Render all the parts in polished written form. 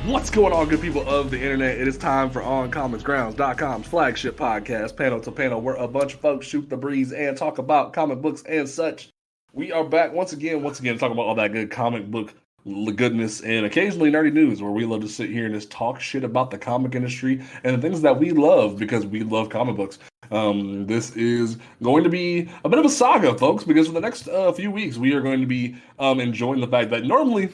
What's going on, good people of the internet? It is time for OnComicsGrounds.com's flagship podcast, Panel to Panel, where a bunch of folks shoot the breeze and talk about comic books and such. We are back once again, talking about all that good comic book goodness and occasionally nerdy news, where we love to sit here and just talk shit about the comic industry and the things that we love because we love comic books. This is going to be a bit of a saga, folks, because for the next few weeks, we are going to be enjoying the fact that normally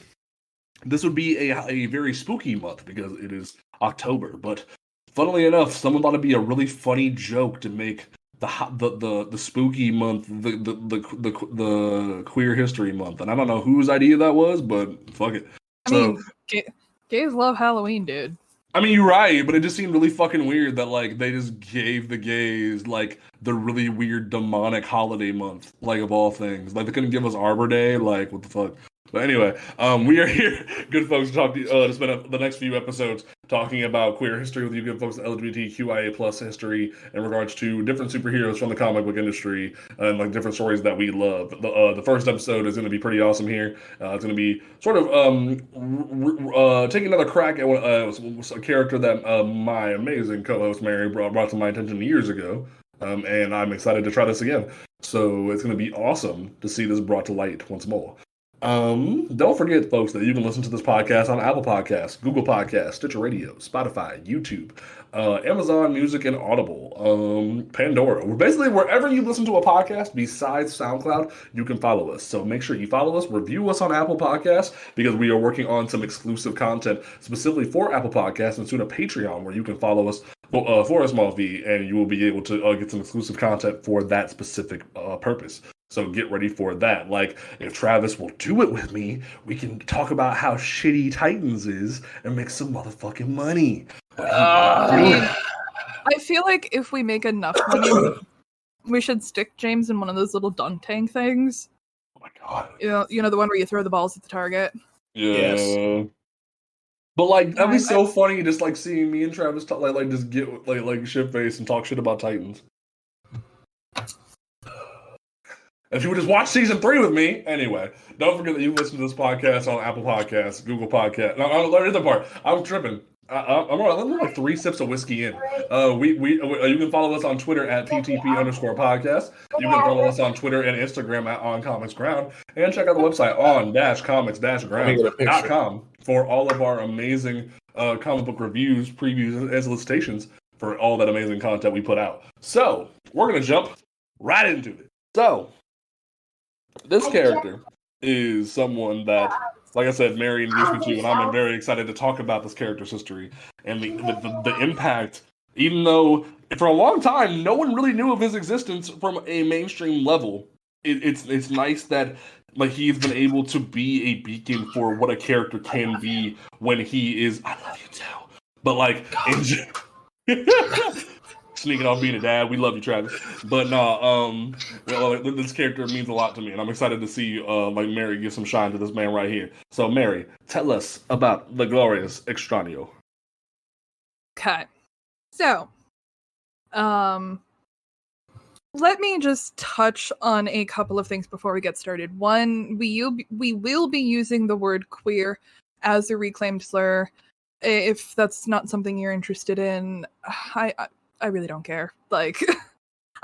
this would be a very spooky month because it is October, but funnily enough, someone thought it'd be a really funny joke to make the spooky month the Queer History Month, and I don't know whose idea that was, but fuck it. I mean, gays love Halloween, dude. I mean, you're right, but it just seemed really fucking weird that like they just gave the gays like the really weird demonic holiday month, like of all things. Like they couldn't give us Arbor Day, like what the fuck. But anyway, we are here, good folks, to talk to spend the next few episodes talking about queer history with you good folks, LGBTQIA plus history in regards to different superheroes from the comic book industry and like different stories that we love. The first episode is going to be pretty awesome here. It's going to be sort of taking another crack at a character that my amazing co-host Mary brought to my attention years ago, and I'm excited to try this again. So it's going to be awesome to see this brought to light once more. Don't forget, folks, that you can listen to this podcast on Apple Podcasts, Google Podcasts, Stitcher Radio, Spotify, YouTube, Amazon Music, and Audible, Pandora. We're basically wherever you listen to a podcast besides SoundCloud, you can follow us. So make sure you follow us, review us on Apple Podcasts, because we are working on some exclusive content specifically for Apple Podcasts and soon a Patreon where you can follow us for a small fee, and you will be able to get some exclusive content for that specific purpose. So get ready for that. Like, if Travis will do it with me, we can talk about how shitty Titans is and make some motherfucking money. I mean, I feel like if we make enough money, we should stick James in one of those little dunk tank things. Oh my god. You know the one where you throw the balls at the target? Yeah. Yes. But like that'd be so funny, just like seeing me and Travis talk, like just get like shit face and talk shit about Titans. If you would just watch season 3 with me, anyway, don't forget that you listen to this podcast on Apple Podcasts, Google Podcasts. No, there's the part. I'm tripping. I'm like 3 sips of whiskey in. You can follow us on Twitter at PTP_podcast. You can follow us on Twitter and Instagram at OnComicsGround. And check out the website on-comics-ground.com for all of our amazing comic book reviews, previews, and solicitations for all that amazing content we put out. So, we're going to jump right into it. So, this character is someone that, like I said, Mary introduced me to, and I'm very excited to talk about this character's history and the impact, even though for a long time, no one really knew of his existence from a mainstream level. It's nice that like he's been able to be a beacon for what a character can be when he is, I love you too, but like, sneaking off being a dad. We love you, Travis. But no, this character means a lot to me, and I'm excited to see like Mary give some shine to this man right here. So, Mary, tell us about the glorious Extraño. Okay. So, let me just touch on a couple of things before we get started. One, we will be using the word queer as a reclaimed slur. If that's not something you're interested in, I really don't care. Like,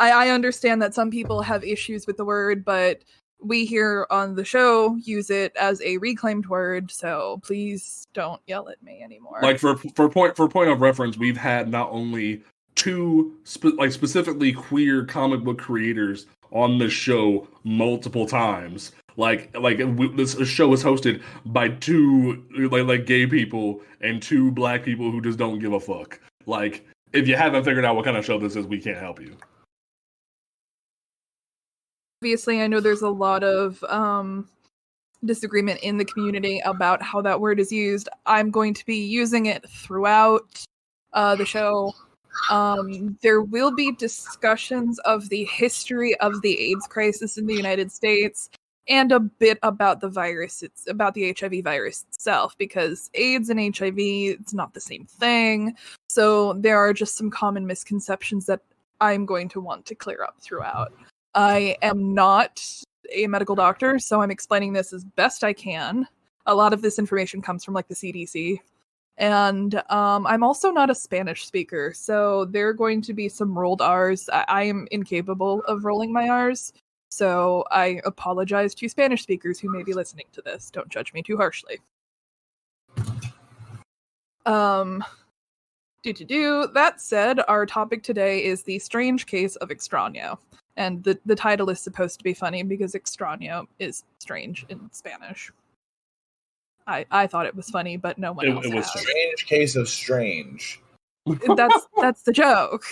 I understand that some people have issues with the word, but we here on the show use it as a reclaimed word, so please don't yell at me anymore. Like for point of reference, we've had not only two specifically queer comic book creators on this show multiple times. This show is hosted by two like gay people and two black people who just don't give a fuck. Like, if you haven't figured out what kind of show this is, we can't help you. Obviously, I know there's a lot of disagreement in the community about how that word is used. I'm going to be using it throughout the show. There will be discussions of the history of the AIDS crisis in the United States and a bit about the virus, about the HIV virus itself, because AIDS and HIV, it's not the same thing. So there are just some common misconceptions that I'm going to want to clear up throughout. I am not a medical doctor, so I'm explaining this as best I can. A lot of this information comes from like the CDC. And I'm also not a Spanish speaker, so there are going to be some rolled R's. I am incapable of rolling my R's, so I apologize to Spanish speakers who may be listening to this. Don't judge me too harshly. That said, our topic today is the strange case of Extraño. And the title is supposed to be funny because extraño is strange in Spanish. I thought it was funny, but no one else. It was strange case of strange. That's the joke.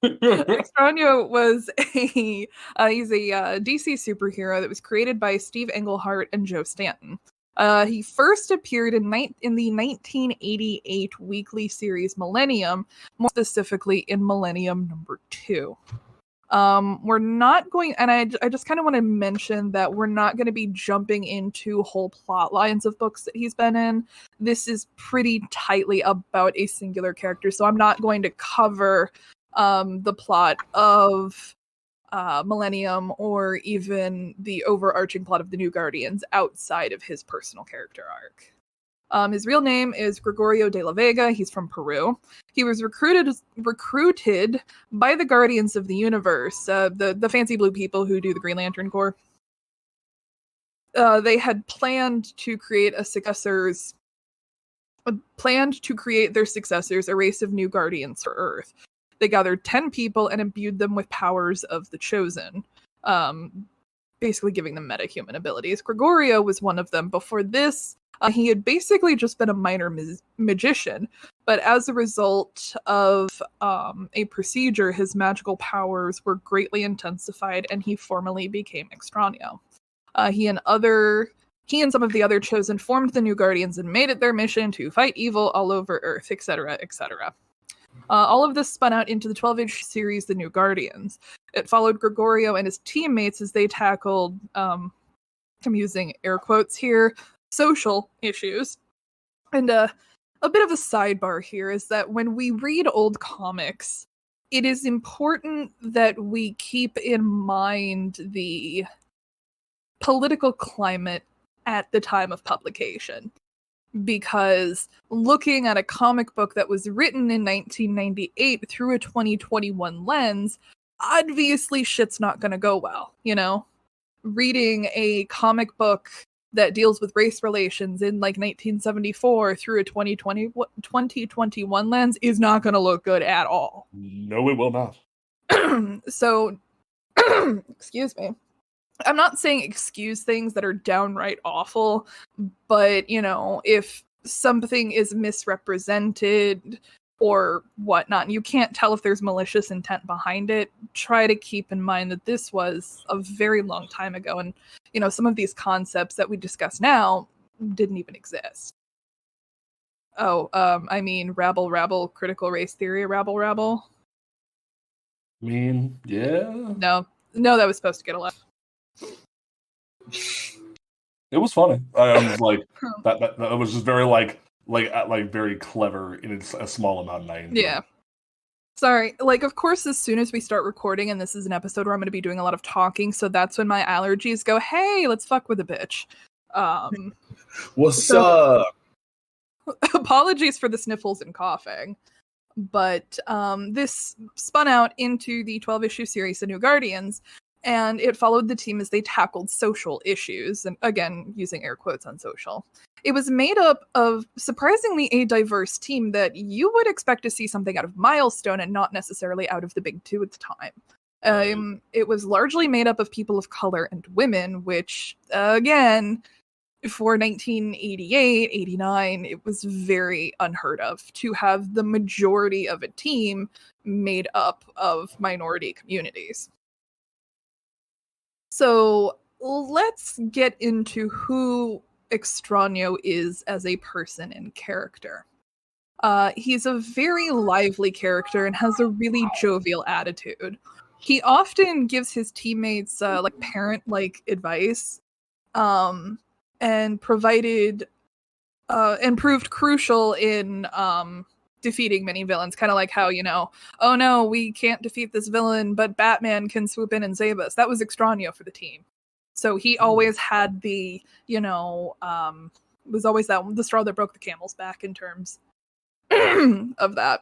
Extraño was he's a DC superhero that was created by Steve Englehart and Joe Stanton. He first appeared in the 1988 weekly series Millennium, more specifically in Millennium number 2. We're not going, and I just kind of want to mention that we're not going to be jumping into whole plot lines of books that he's been in. This is pretty tightly about a singular character, so I'm not going to cover the plot of Millennium or even the overarching plot of the New Guardians outside of his personal character arc. His real name is Gregorio de la Vega. He's from Peru. He was recruited by the Guardians of the Universe, the fancy blue people who do the Green Lantern Corps. They had planned to create their successors, a race of new Guardians for Earth. They gathered 10 people and imbued them with powers of the Chosen, basically giving them metahuman abilities. Gregorio was one of them. Before this, he had basically just been a minor magician, but as a result of a procedure, his magical powers were greatly intensified, and he formally became Extraño. He and some of the other Chosen formed the New Guardians and made it their mission to fight evil all over Earth, etc., etc. All of this spun out into the 12-issue series, The New Guardians. It followed Gregorio and his teammates as they tackled, I'm using air quotes here, social issues. And a bit of a sidebar here is that when we read old comics, it is important that we keep in mind the political climate at the time of publication. Because looking at a comic book that was written in 1998 through a 2021 lens, obviously shit's not going to go well, you know? Reading a comic book that deals with race relations in like 1974 through a 2021 lens is not going to look good at all. No, it will not. So, excuse me. I'm not saying excuse things that are downright awful, but, you know, if something is misrepresented or whatnot, and you can't tell if there's malicious intent behind it, try to keep in mind that this was a very long time ago, and, you know, some of these concepts that we discuss now didn't even exist. I mean, rabble, critical race theory, rabble. I mean, yeah. No, that was supposed to get a laugh. It was funny. I was like, that was just very like very clever in a small amount. Yeah. Sorry. Like, of course, as soon as we start recording, and this is an episode where I'm going to be doing a lot of talking, so that's when my allergies go, hey, let's fuck with a bitch. What's up? Apologies for the sniffles and coughing. But this spun out into the 12-issue series, The New Guardians, and it followed the team as they tackled social issues, and again, using air quotes on social. It was made up of surprisingly a diverse team that you would expect to see something out of Milestone and not necessarily out of the big two at the time. It was largely made up of people of color and women, which, again, for 1988, 89, it was very unheard of to have the majority of a team made up of minority communities. So let's get into who Extraño is as a person and character. He's a very lively character and has a really jovial attitude. He often gives his teammates like parent-like advice, and proved crucial in defeating many villains. Kind of like how, oh no, we can't defeat this villain, but Batman can swoop in and save us. That was Extraño for the team. So he always had the, was always the straw that broke the camel's back in terms of that.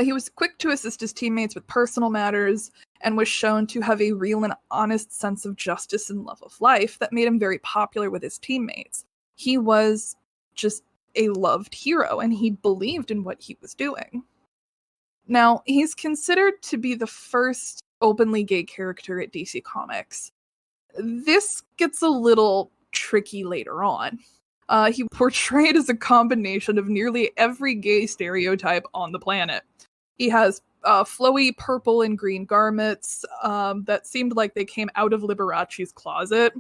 He was quick to assist his teammates with personal matters and was shown to have a real and honest sense of justice and love of life that made him very popular with his teammates. He was just a loved hero and he believed in what he was doing. Now, he's considered to be the first openly gay character at DC Comics. This gets a little tricky later on. He portrayed as a combination of nearly every gay stereotype on the planet. He has flowy purple and green garments that seemed like they came out of Liberace's closet.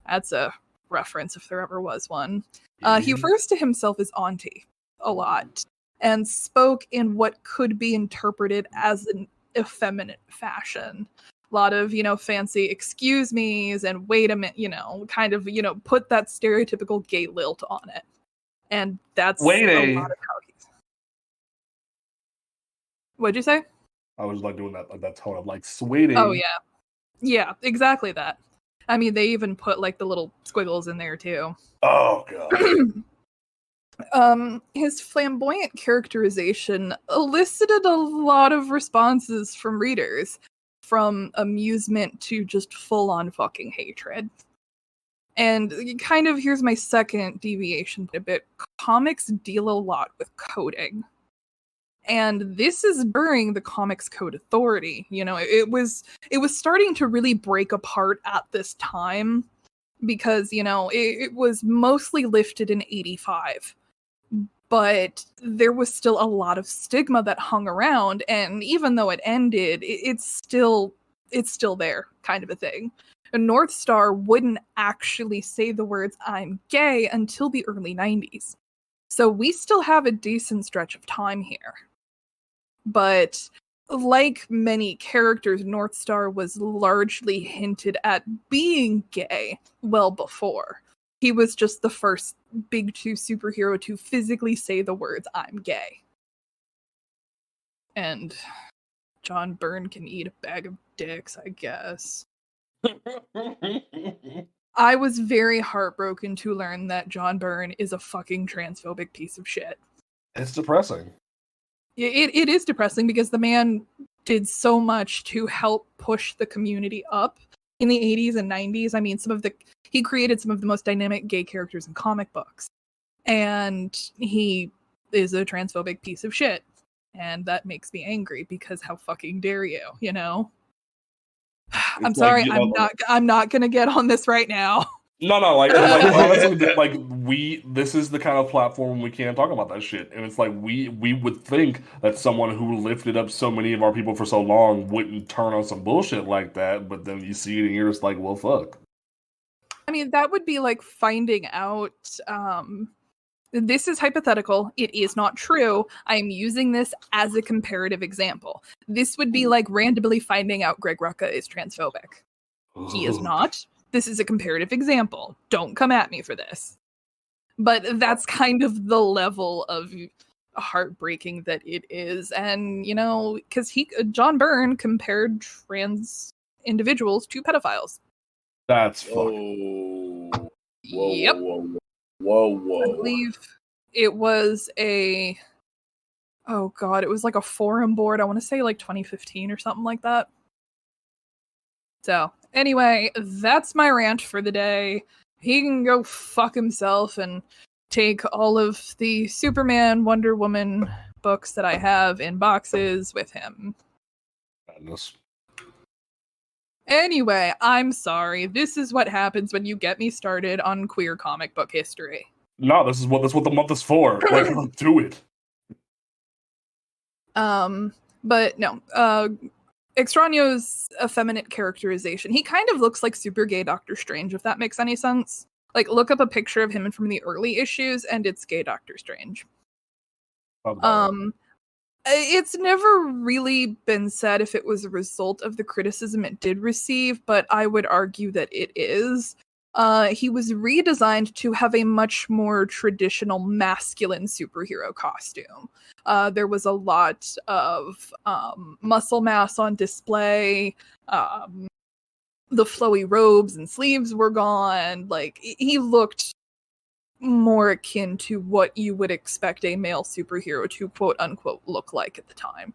That's a reference if there ever was one. He refers to himself as Auntie a lot and spoke in what could be interpreted as an effeminate fashion. A lot of, fancy excuse me's and wait a minute, put that stereotypical gay lilt on it. And that's a lot of how he's... What'd you say? I was like doing that tone of like sweetie. Oh, yeah. Yeah, exactly that. I mean, they even put like the little squiggles in there too. Oh, God. His flamboyant characterization elicited a lot of responses from readers. From amusement to just full-on fucking hatred. And kind of, here's my second deviation a bit. Comics deal a lot with coding. And this is during the Comics Code Authority. It was starting to really break apart at this time. Because, it was mostly lifted in 85. But there was still a lot of stigma that hung around, and even though it ended, it's still there, kind of a thing. And North Star wouldn't actually say the words "I'm gay" until the early 90s. So we still have a decent stretch of time here. But like many characters, North Star was largely hinted at being gay well before. He was just the first Big Two superhero to physically say the words, "I'm gay." And John Byrne can eat a bag of dicks, I guess. I was very heartbroken to learn that John Byrne is a fucking transphobic piece of shit. It's depressing. It is depressing because the man did so much to help push the community up in the 80s and 90s. I mean, he created some of the most dynamic gay characters in comic books. And he is a transphobic piece of shit. And that makes me angry because how fucking dare you, I'm sorry, I'm not gonna get on this right now. No, like honestly, this is the kind of platform we can't talk about that shit. And it's like we would think that someone who lifted up so many of our people for so long wouldn't turn on some bullshit like that, but then you see it and you're just like, well, fuck. I mean, that would be like finding out, this is hypothetical, it is not true, I'm using this as a comparative example. This would be like randomly finding out Greg Rucka is transphobic. He is not. This is a comparative example. Don't come at me for this. But that's kind of the level of heartbreaking that it is. And, because John Byrne compared trans individuals to pedophiles. That's fucking... Yep. Whoa. I believe it was it was like a forum board. I want to say like 2015 or something like that. So, anyway, that's my rant for the day. He can go fuck himself and take all of the Superman, Wonder Woman books that I have in boxes with him. Madness. Anyway, I'm sorry. This is what happens when you get me started on queer comic book history. No, that's what the month is for. Like, do it. But no. Extraño's effeminate characterization. He kind of looks like super gay Doctor Strange, if that makes any sense. Like, look up a picture of him from the early issues, and it's gay Doctor Strange. It's never really been said if it was a result of the criticism it did receive, but I would argue that it is. He was redesigned to have a much more traditional masculine superhero costume. There was a lot of muscle mass on display. The flowy robes and sleeves were gone. Like, he looked more akin to what you would expect a male superhero to quote unquote look like at the time.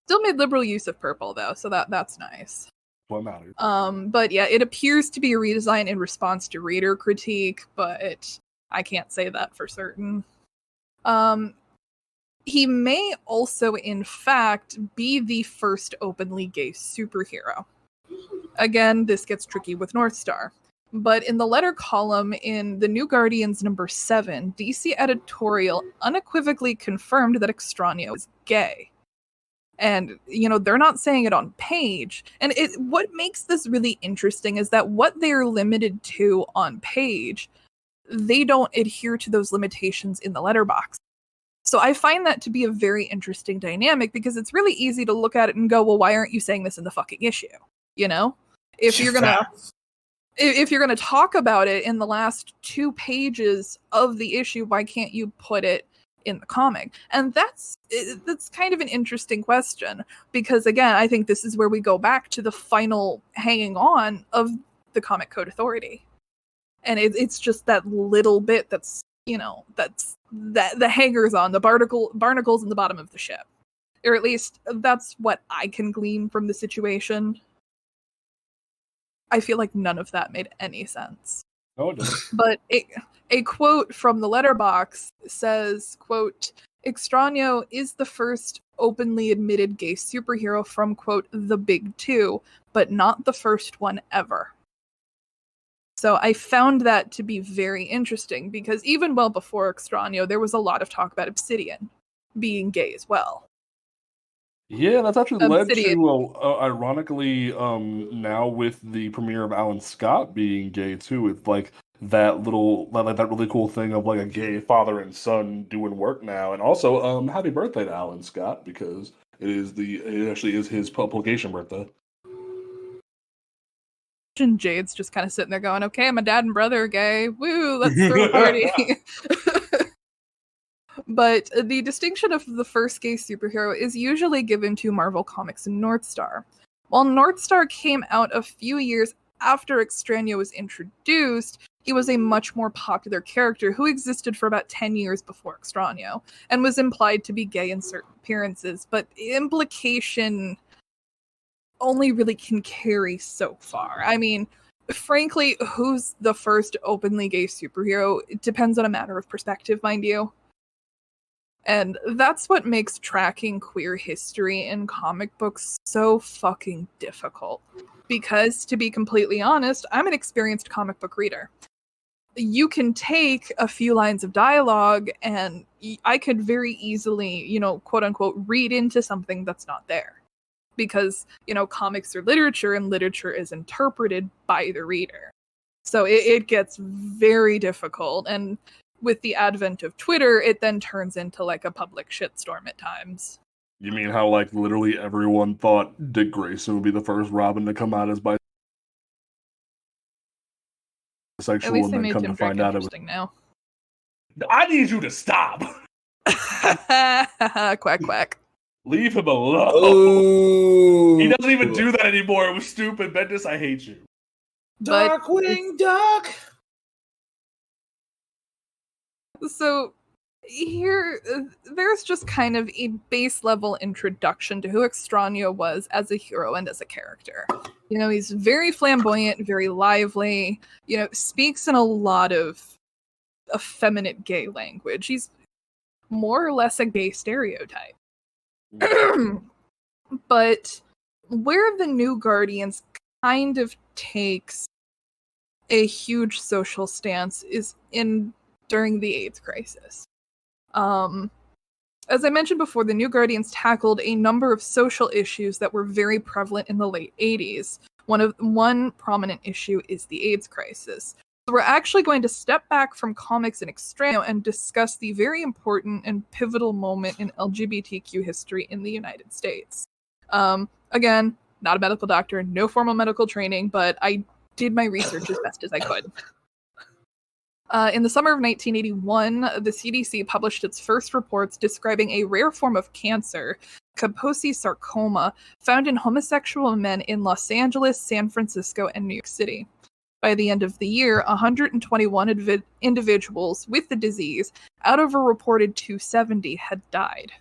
Still made liberal use of purple though, so that's nice. What matters? But yeah, it appears to be a redesign in response to reader critique, but I can't say that for certain. He may also, in fact, be the first openly gay superhero. Again, this gets tricky with Northstar. But in the letter column in The New Guardians number 7, DC editorial unequivocally confirmed that Extraño is gay. And, they're not saying it on page. And what makes this really interesting is that what they're limited to on page, they don't adhere to those limitations in the letterbox. So I find that to be a very interesting dynamic because it's really easy to look at it and go, well, why aren't you saying this in the fucking issue? If you're going to talk about it in the last 2 pages of the issue, why can't you put it in the comic? And that's kind of an interesting question because, again, I think this is where we go back to the final hanging on of the Comic Code Authority. And it's just that little bit that's, the hangers on, the barnacles in the bottom of the ship. Or at least that's what I can glean from the situation. I feel like none of that made any sense. Oh, it does. But a quote from the letterbox says, quote, Extraño is the first openly admitted gay superhero from, quote, the big 2, but not the first one ever. So I found that to be very interesting because even well before Extraño, there was a lot of talk about Obsidian being gay as well. Yeah, that's actually led to, ironically, now with the premiere of Alan Scott being gay too, it's like that really cool thing of like a gay father and son doing work now, and also, happy birthday to Alan Scott because it actually is his publication birthday. And Jade's just kind of sitting there going, "Okay, my dad and brother are gay. Woo, let's throw a party." But the distinction of the first gay superhero is usually given to Marvel Comics and Northstar. While Northstar came out a few years after Extraño was introduced, he was a much more popular character who existed for about 10 years before Extraño, and was implied to be gay in certain appearances, but implication only really can carry so far. I mean, frankly, who's the first openly gay superhero? It depends on a matter of perspective, mind you. And that's what makes tracking queer history in comic books so fucking difficult. Because, to be completely honest, I'm an experienced comic book reader. You can take a few lines of dialogue and I could very easily, quote unquote, read into something that's not there. Because, comics are literature and literature is interpreted by the reader. So it gets very difficult. And with the advent of Twitter, it then turns into like a public shitstorm at times. You mean how like literally everyone thought Dick Grayson would be the first Robin to come out as bisexual, At least they and then made come Tim to Drake find out it was. interesting now. I need you to stop. Quack quack. Leave him alone. Oh, He doesn't even do that anymore. It was stupid. Bendis, I hate you. Darkwing Duck. So here, there's just kind of a base level introduction to who Extraño was as a hero and as a character. He's very flamboyant, very lively, speaks in a lot of effeminate gay language. He's more or less a gay stereotype. But where the New Guardians kind of takes a huge social stance is during the AIDS crisis. As I mentioned before, the New Guardians tackled a number of social issues that were very prevalent in the late 80s. One prominent issue is the AIDS crisis. So we're actually going to step back from comics and Extraño and discuss the very important and pivotal moment in LGBTQ history in the United States. Again, not a medical doctor, no formal medical training, but I did my research as best as I could. In the summer of 1981, the CDC published its first reports describing a rare form of cancer, Kaposi sarcoma, found in homosexual men in Los Angeles, San Francisco, and New York City. By the end of the year, 121 individuals with the disease, out of a reported 270, had died.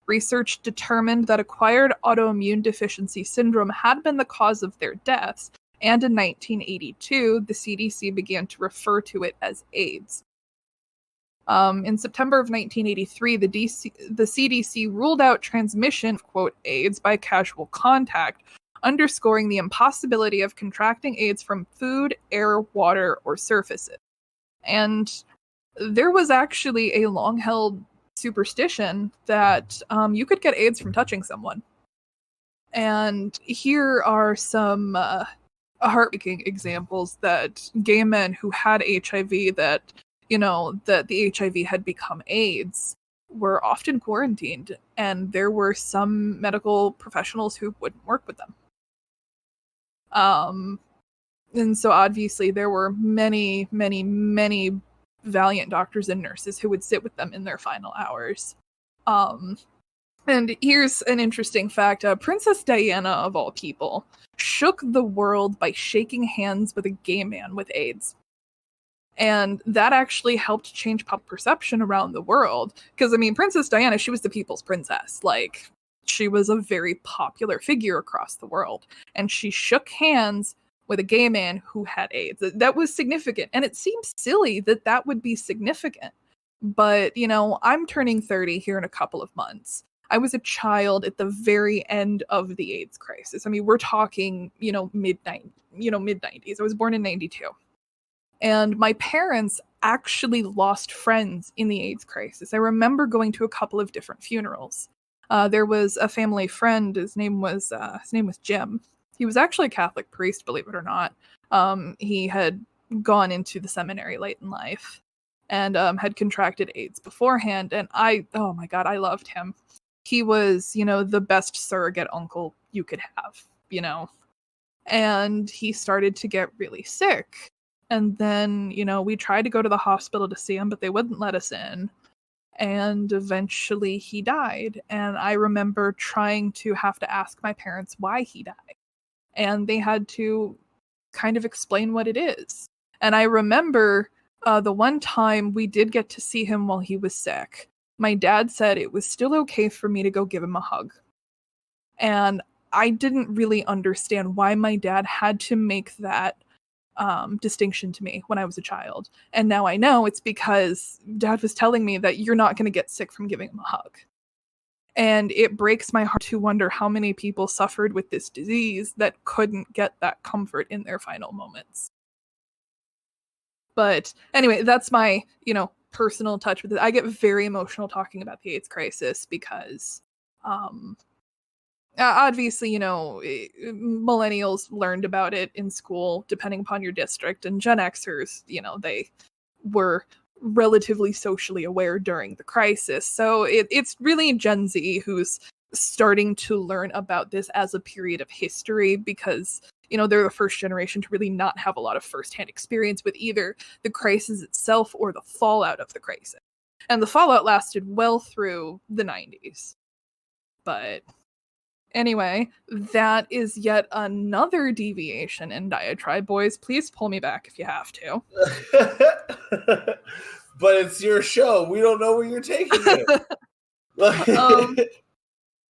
Research determined that acquired autoimmune deficiency syndrome had been the cause of their deaths, and in 1982, the CDC began to refer to it as AIDS. In September of 1983, the CDC ruled out transmission of, quote, AIDS by casual contact, underscoring the impossibility of contracting AIDS from food, air, water, or surfaces. And there was actually a long-held superstition that you could get AIDS from touching someone. And here are some heartbreaking examples that gay men who had HIV that the HIV had become AIDS were often quarantined, and there were some medical professionals who wouldn't work with them. And so obviously there were many, many, many valiant doctors and nurses who would sit with them in their final hours. And here's an interesting fact. Princess Diana, of all people, shook the world by shaking hands with a gay man with AIDS. And that actually helped change public perception around the world. Because, I mean, Princess Diana, she was the people's princess. Like, she was a very popular figure across the world. And she shook hands with a gay man who had AIDS. That was significant. And it seems silly that that would be significant. But, I'm turning 30 here in a couple of months. I was a child at the very end of the AIDS crisis. I mean, we're talking, mid-90s. I was born in 92. And my parents actually lost friends in the AIDS crisis. I remember going to a couple of different funerals. There was a family friend. His name was Jim. He was actually a Catholic priest, believe it or not. He had gone into the seminary late in life and had contracted AIDS beforehand. And oh my God, I loved him. He was, the best surrogate uncle you could have, And he started to get really sick. And then, we tried to go to the hospital to see him, but they wouldn't let us in. And eventually he died. And I remember trying to have to ask my parents why he died. And they had to kind of explain what it is. And I remember the one time we did get to see him while he was sick. My dad said it was still okay for me to go give him a hug. And I didn't really understand why my dad had to make that distinction to me when I was a child. And now I know it's because Dad was telling me that you're not going to get sick from giving him a hug. And it breaks my heart to wonder how many people suffered with this disease that couldn't get that comfort in their final moments. But anyway, that's my, personal touch with it. I get very emotional talking about the AIDS crisis because obviously, millennials learned about it in school, depending upon your district, and Gen Xers, they were relatively socially aware during the crisis. So it's really Gen Z who's starting to learn about this as a period of history because, they're the first generation to really not have a lot of firsthand experience with either the crisis itself or the fallout of the crisis. And the fallout lasted well through the 90s. But anyway, that is yet another deviation in diatribe. Boys, please pull me back if you have to. But it's your show. We don't know where you're taking it.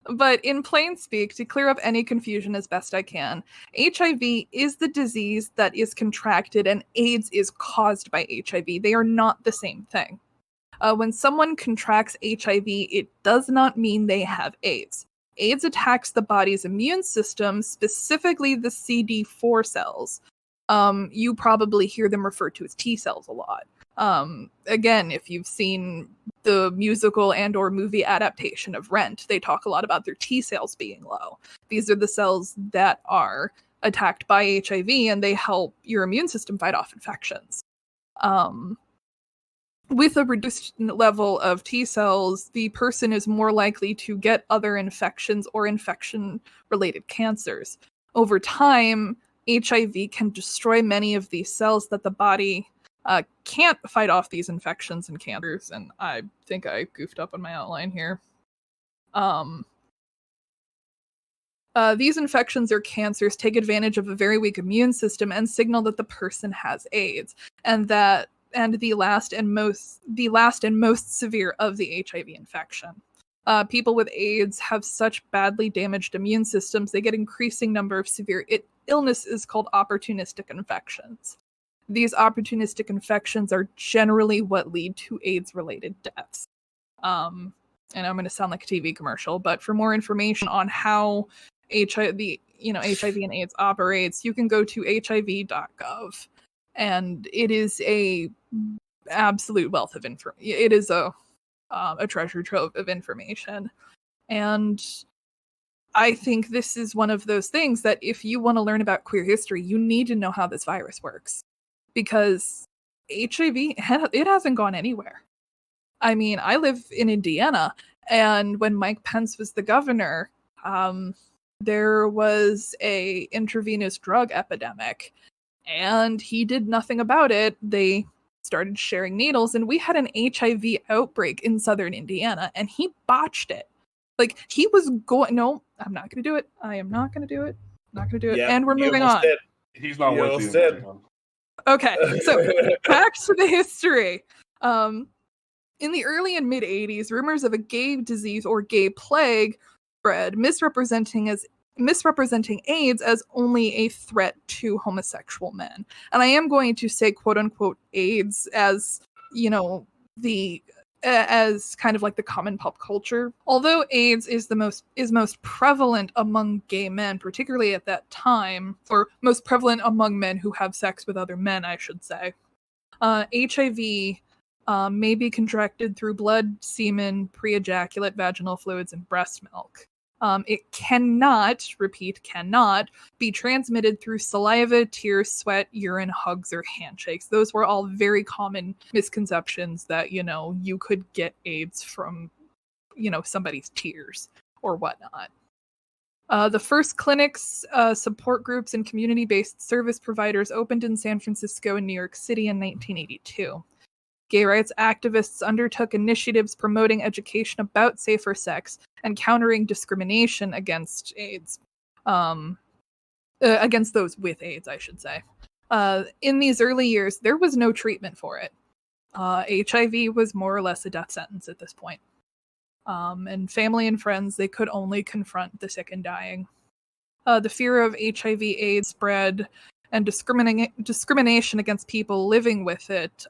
But in plain speak, to clear up any confusion as best I can, HIV is the disease that is contracted and AIDS is caused by HIV. They are not the same thing. When someone contracts HIV, it does not mean they have AIDS. AIDS attacks the body's immune system, specifically the CD4 cells. You probably hear them referred to as T cells a lot. Again, if you've seen the musical and or movie adaptation of Rent, they talk a lot about their T cells being low. These are the cells that are attacked by HIV, and they help your immune system fight off infections. With a reduced level of T cells, the person is more likely to get other infections or infection-related cancers. Over time, HIV can destroy many of these cells that the body can't fight off these infections and cancers. And I think I goofed up on my outline here. These infections or cancers take advantage of a very weak immune system and signal that the person has AIDS, and the last and most severe of the HIV infection. People with AIDS have such badly damaged immune systems, they get increasing number of severe illnesses called opportunistic infections. These opportunistic infections are generally what lead to AIDS-related deaths. And I'm going to sound like a TV commercial, but for more information on how HIV and AIDS operates, you can go to hiv.gov. And it is a absolute wealth of information. It is a treasure trove of information. And I think this is one of those things that if you want to learn about queer history, you need to know how this virus works. Because HIV, it hasn't gone anywhere. I mean, I live in Indiana, and when Mike Pence was the governor, there was a intravenous drug epidemic, and he did nothing about it. They started sharing needles, and we had an HIV outbreak in southern Indiana, and he botched it. Like, he was going, no, I'm not going to do it. I am not going to do it. Not going to do it. Yeah, and we're moving on. He's not worth you. Okay, so back to the history. In the early and mid 80s, rumors of a gay disease or gay plague spread, misrepresenting AIDS as only a threat to homosexual men. And I am going to say quote unquote AIDS as, as kind of like the common pop culture. Although AIDS is most prevalent among gay men, particularly at that time, or most prevalent among men who have sex with other men, I should say. HIV may be contracted through blood, semen, pre-ejaculate vaginal fluids, and breast milk. It cannot be transmitted through saliva, tears, sweat, urine, hugs, or handshakes. Those were all very common misconceptions that, you could get AIDS from, somebody's tears or whatnot. The first clinics, support groups, and community-based service providers opened in San Francisco and New York City in 1982. Gay rights activists undertook initiatives promoting education about safer sex and countering discrimination against AIDS. Against those with AIDS, I should say. In these early years, there was no treatment for it. HIV was more or less a death sentence at this point. And family and friends, they could only confront the sick and dying. The fear of HIV/AIDS spread, and discrimination against people living with it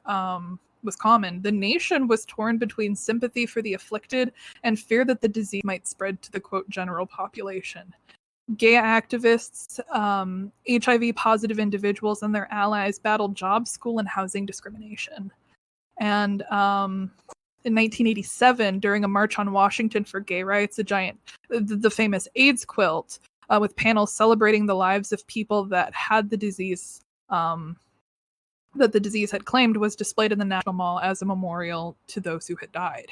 was common. The nation was torn between sympathy for the afflicted and fear that the disease might spread to the, quote, general population. Gay activists, HIV-positive individuals, and their allies battled job, school, and housing discrimination. And in 1987, during a march on Washington for gay rights, the famous AIDS quilt, with panels celebrating the lives of people that had the disease, that the disease had claimed, was displayed in the National Mall as a memorial to those who had died.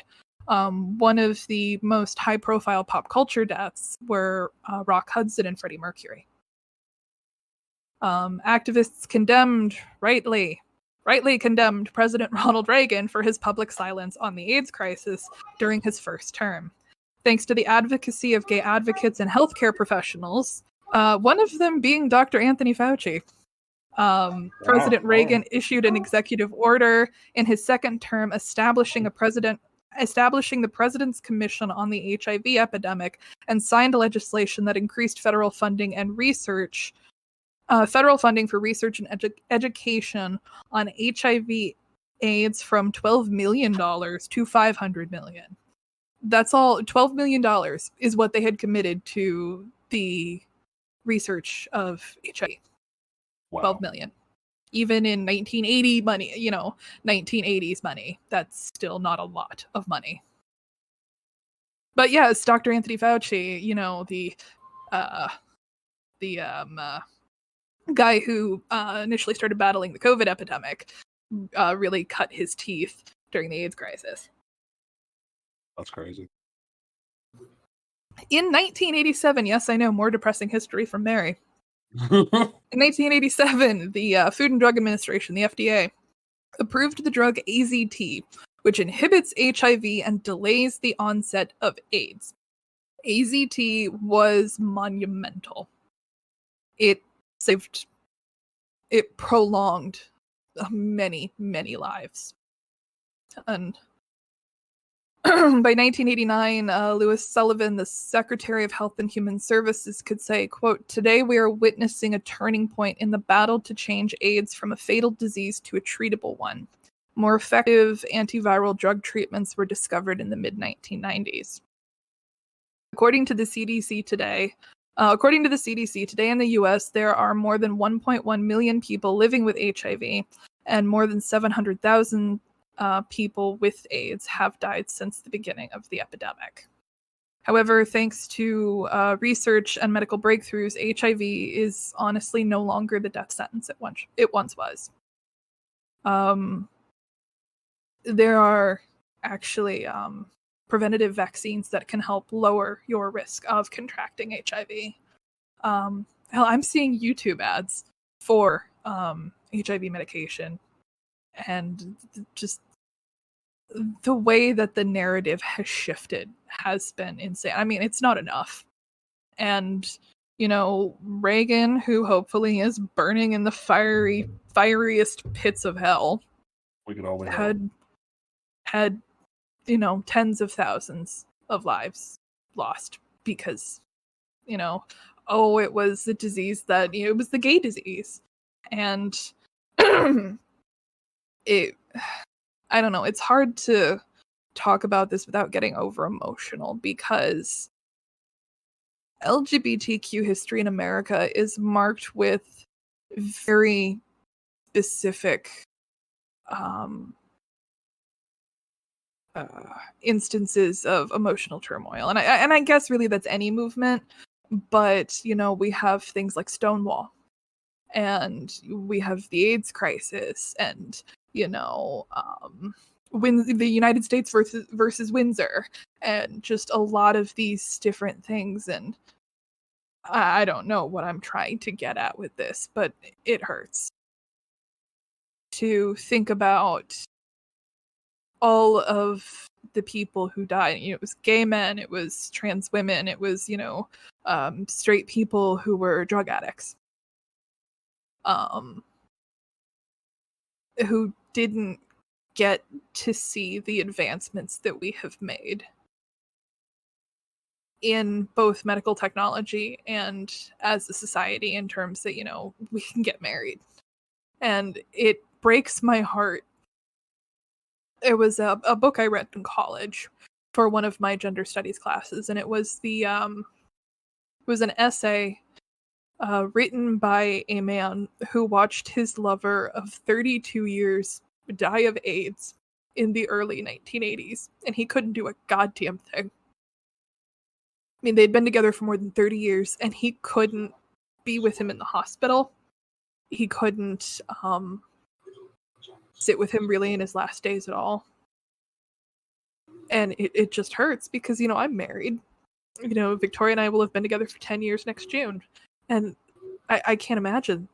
One of the most high-profile pop culture deaths were Rock Hudson and Freddie Mercury. Activists rightly condemned President Ronald Reagan for his public silence on the AIDS crisis during his first term. Thanks to the advocacy of gay advocates and healthcare professionals, one of them being Dr. Anthony Fauci. President Reagan issued an executive order in his second term establishing the President's Commission on the HIV epidemic, and signed legislation that increased federal funding for research and education on HIV/AIDS from $12 million to $500 million. That's all. $12 million is what they had committed to the research of HIV. Wow. 12 million. Even in 1980 money, 1980s money, that's still not a lot of money. But yes, Dr. Anthony Fauci, the guy who initially started battling the COVID epidemic, really cut his teeth during the AIDS crisis. That's crazy. In 1987, yes, I know, more depressing history from Mary. In 1987, the Food and Drug Administration, the FDA, approved the drug AZT, which inhibits HIV and delays the onset of AIDS. AZT was monumental. It prolonged many, many lives. And by 1989, Lewis Sullivan, the Secretary of Health and Human Services, could say, quote, "Today we are witnessing a turning point in the battle to change AIDS from a fatal disease to a treatable one. More effective antiviral drug treatments were discovered in the mid-1990s." According to the CDC today in the US, there are more than 1.1 million people living with HIV, and more than 700,000 people with AIDS have died since the beginning of the epidemic. However, thanks to research and medical breakthroughs, HIV is honestly no longer the death sentence it once was. There are actually preventative vaccines that can help lower your risk of contracting HIV. Hell, I'm seeing YouTube ads for HIV medication, and just the way that the narrative has shifted has been insane. I mean, it's not enough. And, Reagan, who hopefully is burning in the fieriest pits of hell, We could only had tens of thousands of lives lost because, it was the disease that, it was the gay disease. And I don't know, it's hard to talk about this without getting over emotional, because LGBTQ history in America is marked with very specific instances of emotional turmoil. And I guess really that's any movement, but we have things like Stonewall, and we have the AIDS crisis, and when the United States versus Windsor, and just a lot of these different things. And I don't know what I'm trying to get at with this, but it hurts to think about all of the people who died. It was gay men, it was trans women, it was straight people who were drug addicts, who didn't get to see the advancements that we have made in both medical technology and as a society, in terms that we can get married. And it breaks my heart. It was a book I read in college for one of my gender studies classes, and it was an essay written by a man who watched his lover of 32 years die of AIDS in the early 1980s, and he couldn't do a goddamn thing. I mean, they'd been together for more than 30 years, and he couldn't be with him in the hospital. He couldn't sit with him really in his last days at all. And it just hurts because, I'm married. Victoria and I will have been together for 10 years next June. And I can't imagine,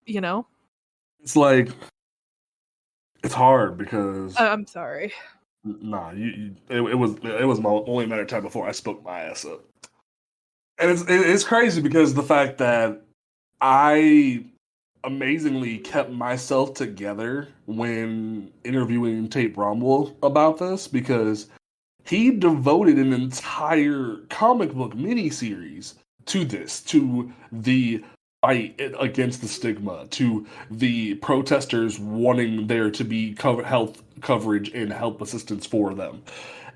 It's like, it's hard because... I'm sorry. Nah, it was my only matter of time before I spoke my ass up. And it's crazy because the fact that I amazingly kept myself together when interviewing Tate Bromwell about this, because he devoted an entire comic book miniseries to this, to the fight against the stigma, to the protesters wanting there to be health coverage and help assistance for them.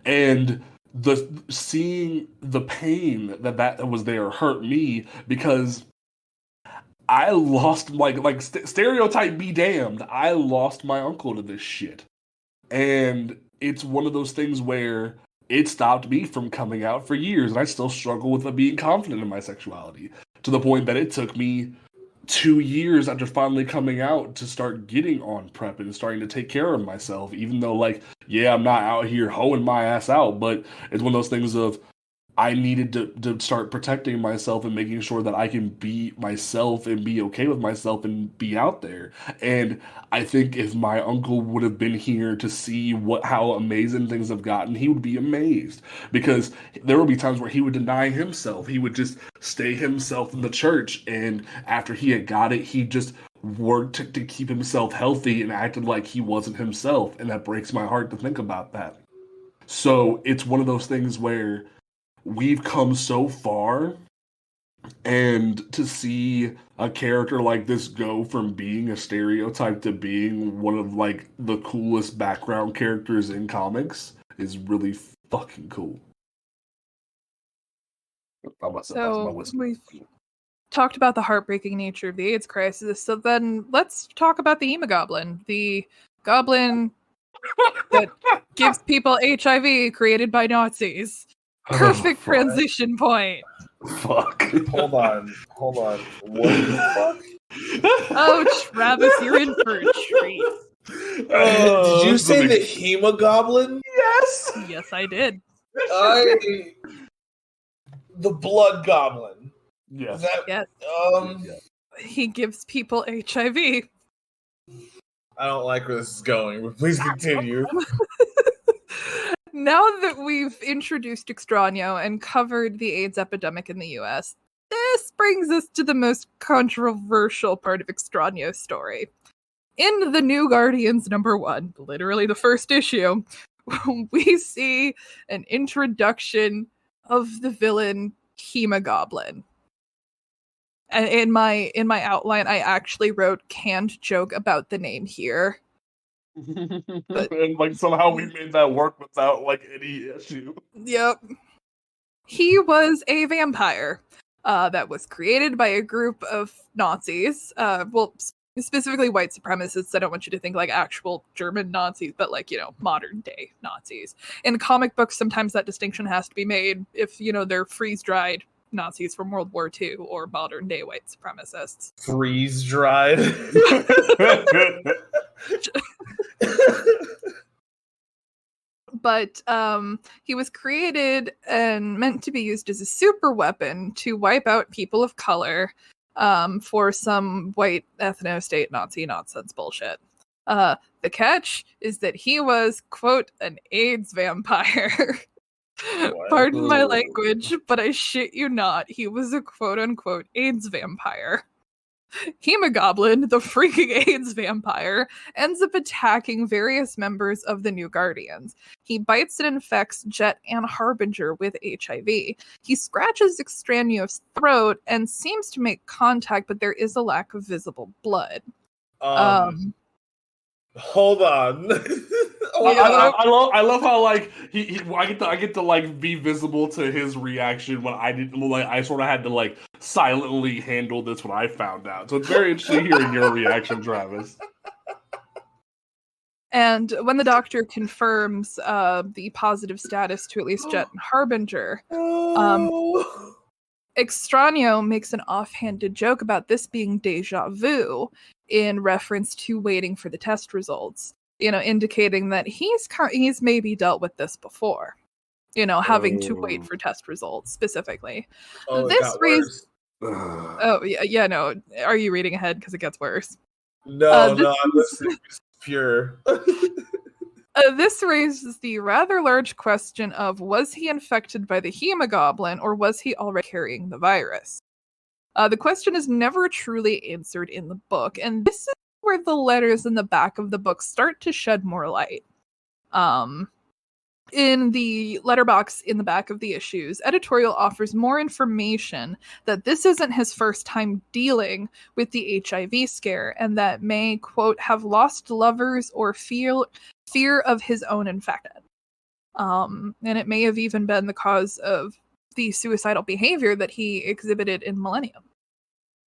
And seeing the pain that was there hurt me because I lost stereotype be damned. I lost my uncle to this shit. And it's one of those things where it stopped me from coming out for years, and I still struggle with being confident in my sexuality to the point that it took me 2 years after finally coming out to start getting on PrEP and starting to take care of myself, even though, like, yeah, I'm not out here hoeing my ass out, but it's one of those things of I needed to start protecting myself and making sure that I can be myself and be okay with myself and be out there. And I think if my uncle would have been here to see how amazing things have gotten, he would be amazed. Because there would be times where he would deny himself. He would just stay himself in the church. And after he had got it, he just worked to keep himself healthy and acted like he wasn't himself. And that breaks my heart to think about that. So it's one of those things where we've come so far, and to see a character like this go from being a stereotype to being one of like the coolest background characters in comics is really fucking cool. So we've talked about the heartbreaking nature of the AIDS crisis, so then let's talk about the Hemogoblin, the goblin that gives people HIV created by Nazis. Perfect transition point. Fuck. Hold on. What the fuck? Oh, Travis, you're in for a treat. Did you say the Hemogoblin? Yes. Yes, I did. The Blood Goblin. Yes. Yes. He gives people HIV. I don't like where this is going, but please continue. Now that we've introduced Extraño and covered the AIDS epidemic in the US, this brings us to the most controversial part of Extraño's story. In the New Guardians #1, literally the first issue, we see an introduction of the villain Hemogoblin. And in my outline, I actually wrote canned joke about the name here. But, and like somehow we made that work without like any issue. Yep. He was a vampire that was created by a group of Nazis. Specifically white supremacists. I don't want you to think like actual German Nazis, but like, modern day Nazis. In comic books, sometimes that distinction has to be made if, they're freeze-dried Nazis from World War II or modern day white supremacists. Freeze-dried? But he was created and meant to be used as a super weapon to wipe out people of color for some white ethno-state Nazi nonsense bullshit. The catch is that he was, quote, an AIDS vampire. Pardon my language, but I shit you not, he was a quote-unquote AIDS vampire. Hemogoblin, the freaking AIDS vampire, ends up attacking various members of the New Guardians. He bites and infects Jet and Harbinger with HIV. He scratches Extraño's throat and seems to make contact, but there is a lack of visible blood. Hold on. I love how like I get to like be visible to his reaction when I sort of had to like silently handle this when I found out. So it's very interesting hearing your reaction, Travis. And when the doctor confirms the positive status to at least Jet and Harbinger, Extraño makes an offhanded joke about this being deja vu in reference to waiting for the test results, indicating that he's maybe dealt with this before, having to wait for test results specifically. This raised. Oh yeah, no. Are you reading ahead? Because it gets worse. No, I'm listening. It's pure. This raises the rather large question of, was he infected by the Hemogoblin, or was he already carrying the virus? The question is never truly answered in the book, and this is where the letters in the back of the book start to shed more light. In the letterbox in the back of the issues, editorial offers more information that this isn't his first time dealing with the HIV scare, and that may, quote, have lost lovers or fear of his own infection. And it may have even been the cause of the suicidal behavior that he exhibited in Millennium.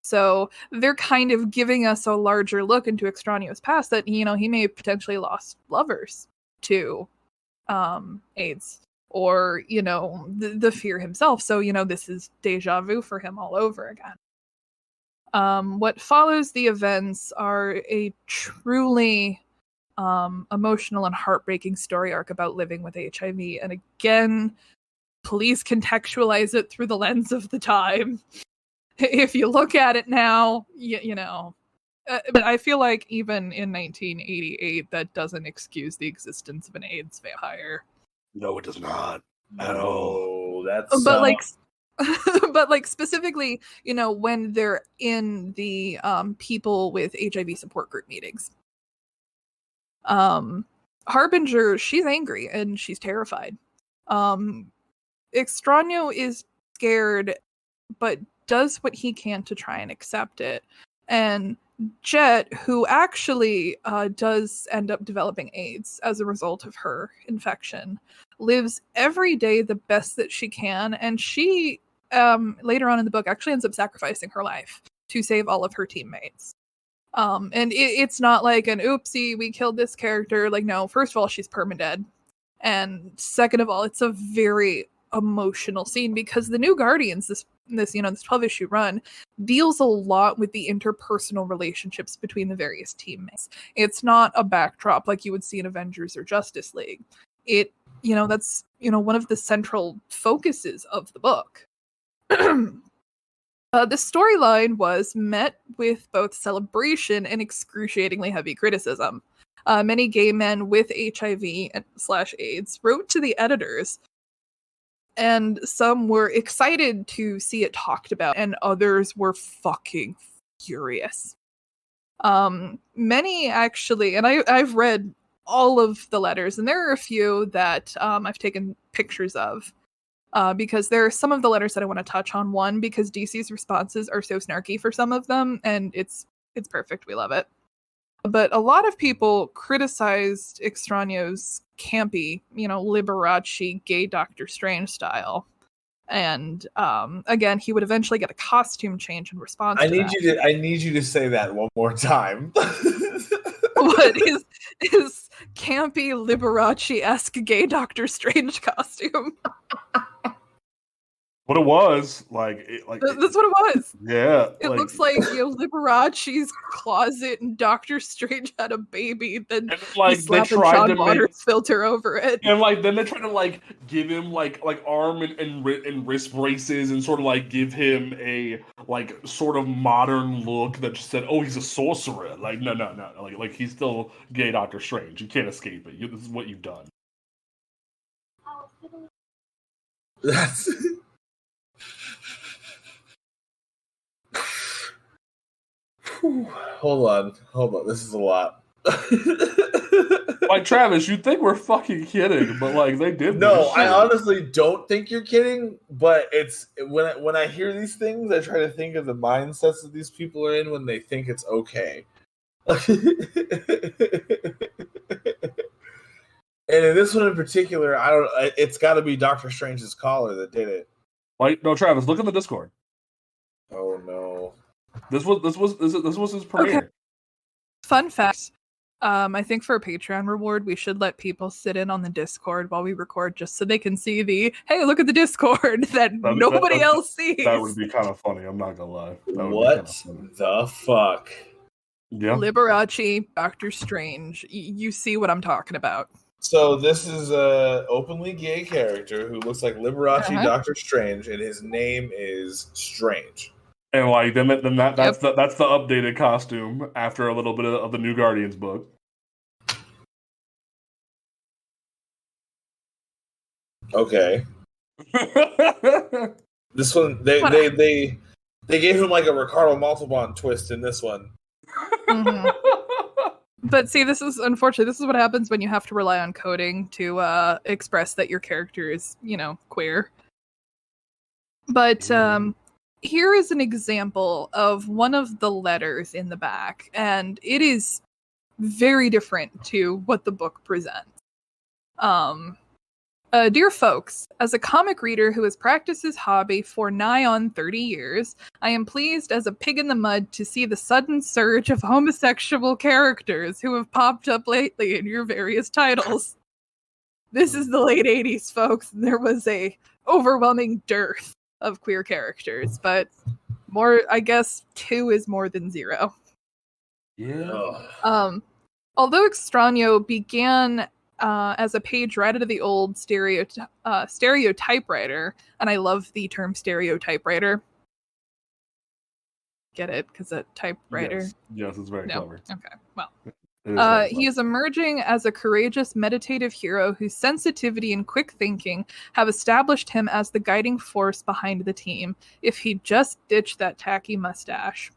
So they're kind of giving us a larger look into Extraño's past that, he may have potentially lost lovers to AIDS or, the fear himself. So, this is deja vu for him all over again. What follows the events are a truly emotional and heartbreaking story arc about living with HIV. And again, please contextualize it through the lens of the time. If you look at it now, but I feel like even in 1988, that doesn't excuse the existence of an AIDS vampire. No, it does not at all. That's but like specifically, when they're in the people with HIV support group meetings. Harbinger, she's angry and she's terrified. Extraño is scared, but does what he can to try and accept it. And Jet, who actually does end up developing AIDS as a result of her infection, lives every day the best that she can. And she, later on in the book, actually ends up sacrificing her life to save all of her teammates. And it's not like an oopsie, we killed this character. Like, no, first of all, she's permadead. And second of all, it's a very emotional scene because the New Guardians, this 12-issue run, deals a lot with the interpersonal relationships between the various teammates. It's not a backdrop like you would see in Avengers or Justice League. That's one of the central focuses of the book. The storyline was met with both celebration and excruciatingly heavy criticism. Many gay men with HIV/AIDS wrote to the editors, and some were excited to see it talked about, and others were fucking furious. Many actually, and I've read all of the letters, and there are a few that I've taken pictures of, because there are some of the letters that I want to touch on. One, because DC's responses are so snarky for some of them, and it's perfect. We love it. But a lot of people criticized Extraño's campy, Liberace gay Doctor Strange style. And again, he would eventually get a costume change in response to that. I need you to say that one more time. What is campy Liberace-esque gay Doctor Strange costume? What it was, that's what it was. Yeah. It looks like Liberace's closet and Doctor Strange had a baby, then they tried to make filter over it. And then they tried to give him arm and wrist braces and sort of give him a sort of modern look that just said, oh, he's a sorcerer. No. He's still gay Doctor Strange. You can't escape it. This is what you've done. That's Hold on. This is a lot. Travis, you'd think we're fucking kidding, but they did. No, I honestly don't think you're kidding. But it's when I hear these things, I try to think of the mindsets that these people are in when they think it's okay. And in this one in particular, it's got to be Doctor Strange's collar that did it. No, Travis, look at the Discord. Oh no. This was his premiere. Okay. Fun fact. I think for a Patreon reward, we should let people sit in on the Discord while we record just so they can see the, hey, look at the Discord that nobody else sees. That would be kind of funny. I'm not going to lie. What the fuck? Yeah. Liberace, Doctor Strange. You see what I'm talking about. So this is a openly gay character who looks like Liberace Doctor Strange, and his name is Strange. And that's the updated costume after a little bit of the New Guardians book. Okay. This one they gave him a Ricardo Montalban twist in this one. Mm-hmm. But see, this is unfortunate. This is what happens when you have to rely on coding to express that your character is, queer. But here is an example of one of the letters in the back, and it is very different to what the book presents. Dear folks, as a comic reader who has practiced his hobby for nigh on 30 years, I am pleased as a pig in the mud to see the sudden surge of homosexual characters who have popped up lately in your various titles. This is the late 80s, folks. There was a overwhelming dearth of queer characters, but I guess 2 is more than 0. Yeah. Although Extraño began as a page right out of the old stereotypewriter, and I love the term stereotypewriter. Get it? Because a typewriter. Yes, it's very clever. Okay, well. He is emerging as a courageous, meditative hero whose sensitivity and quick thinking have established him as the guiding force behind the team, if he'd just ditched that tacky mustache.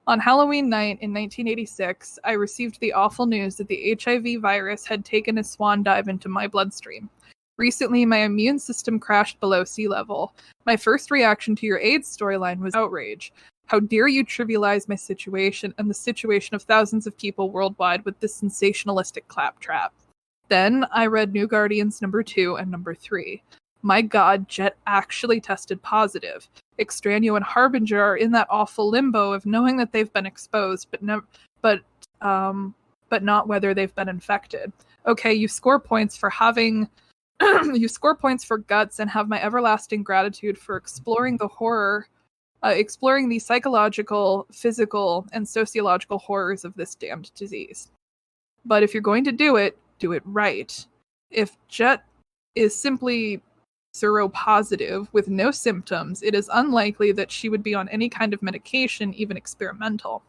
On Halloween night in 1986, I received the awful news that the HIV virus had taken a swan dive into my bloodstream. Recently, my immune system crashed below sea level. My first reaction to your AIDS storyline was outrage. How dare you trivialize my situation and the situation of thousands of people worldwide with this sensationalistic claptrap. Then I read New Guardians number 2 and number 3. My god, Jet actually tested positive. Extraño and Harbinger are in that awful limbo of knowing that they've been exposed, but not whether they've been infected. Okay, you score points for having you score points for guts and have my everlasting gratitude for exploring the horror, exploring the psychological, physical, and sociological horrors of this damned disease. But if you're going to do it right. If Jet is simply seropositive with no symptoms, it is unlikely that she would be on any kind of medication, even experimental.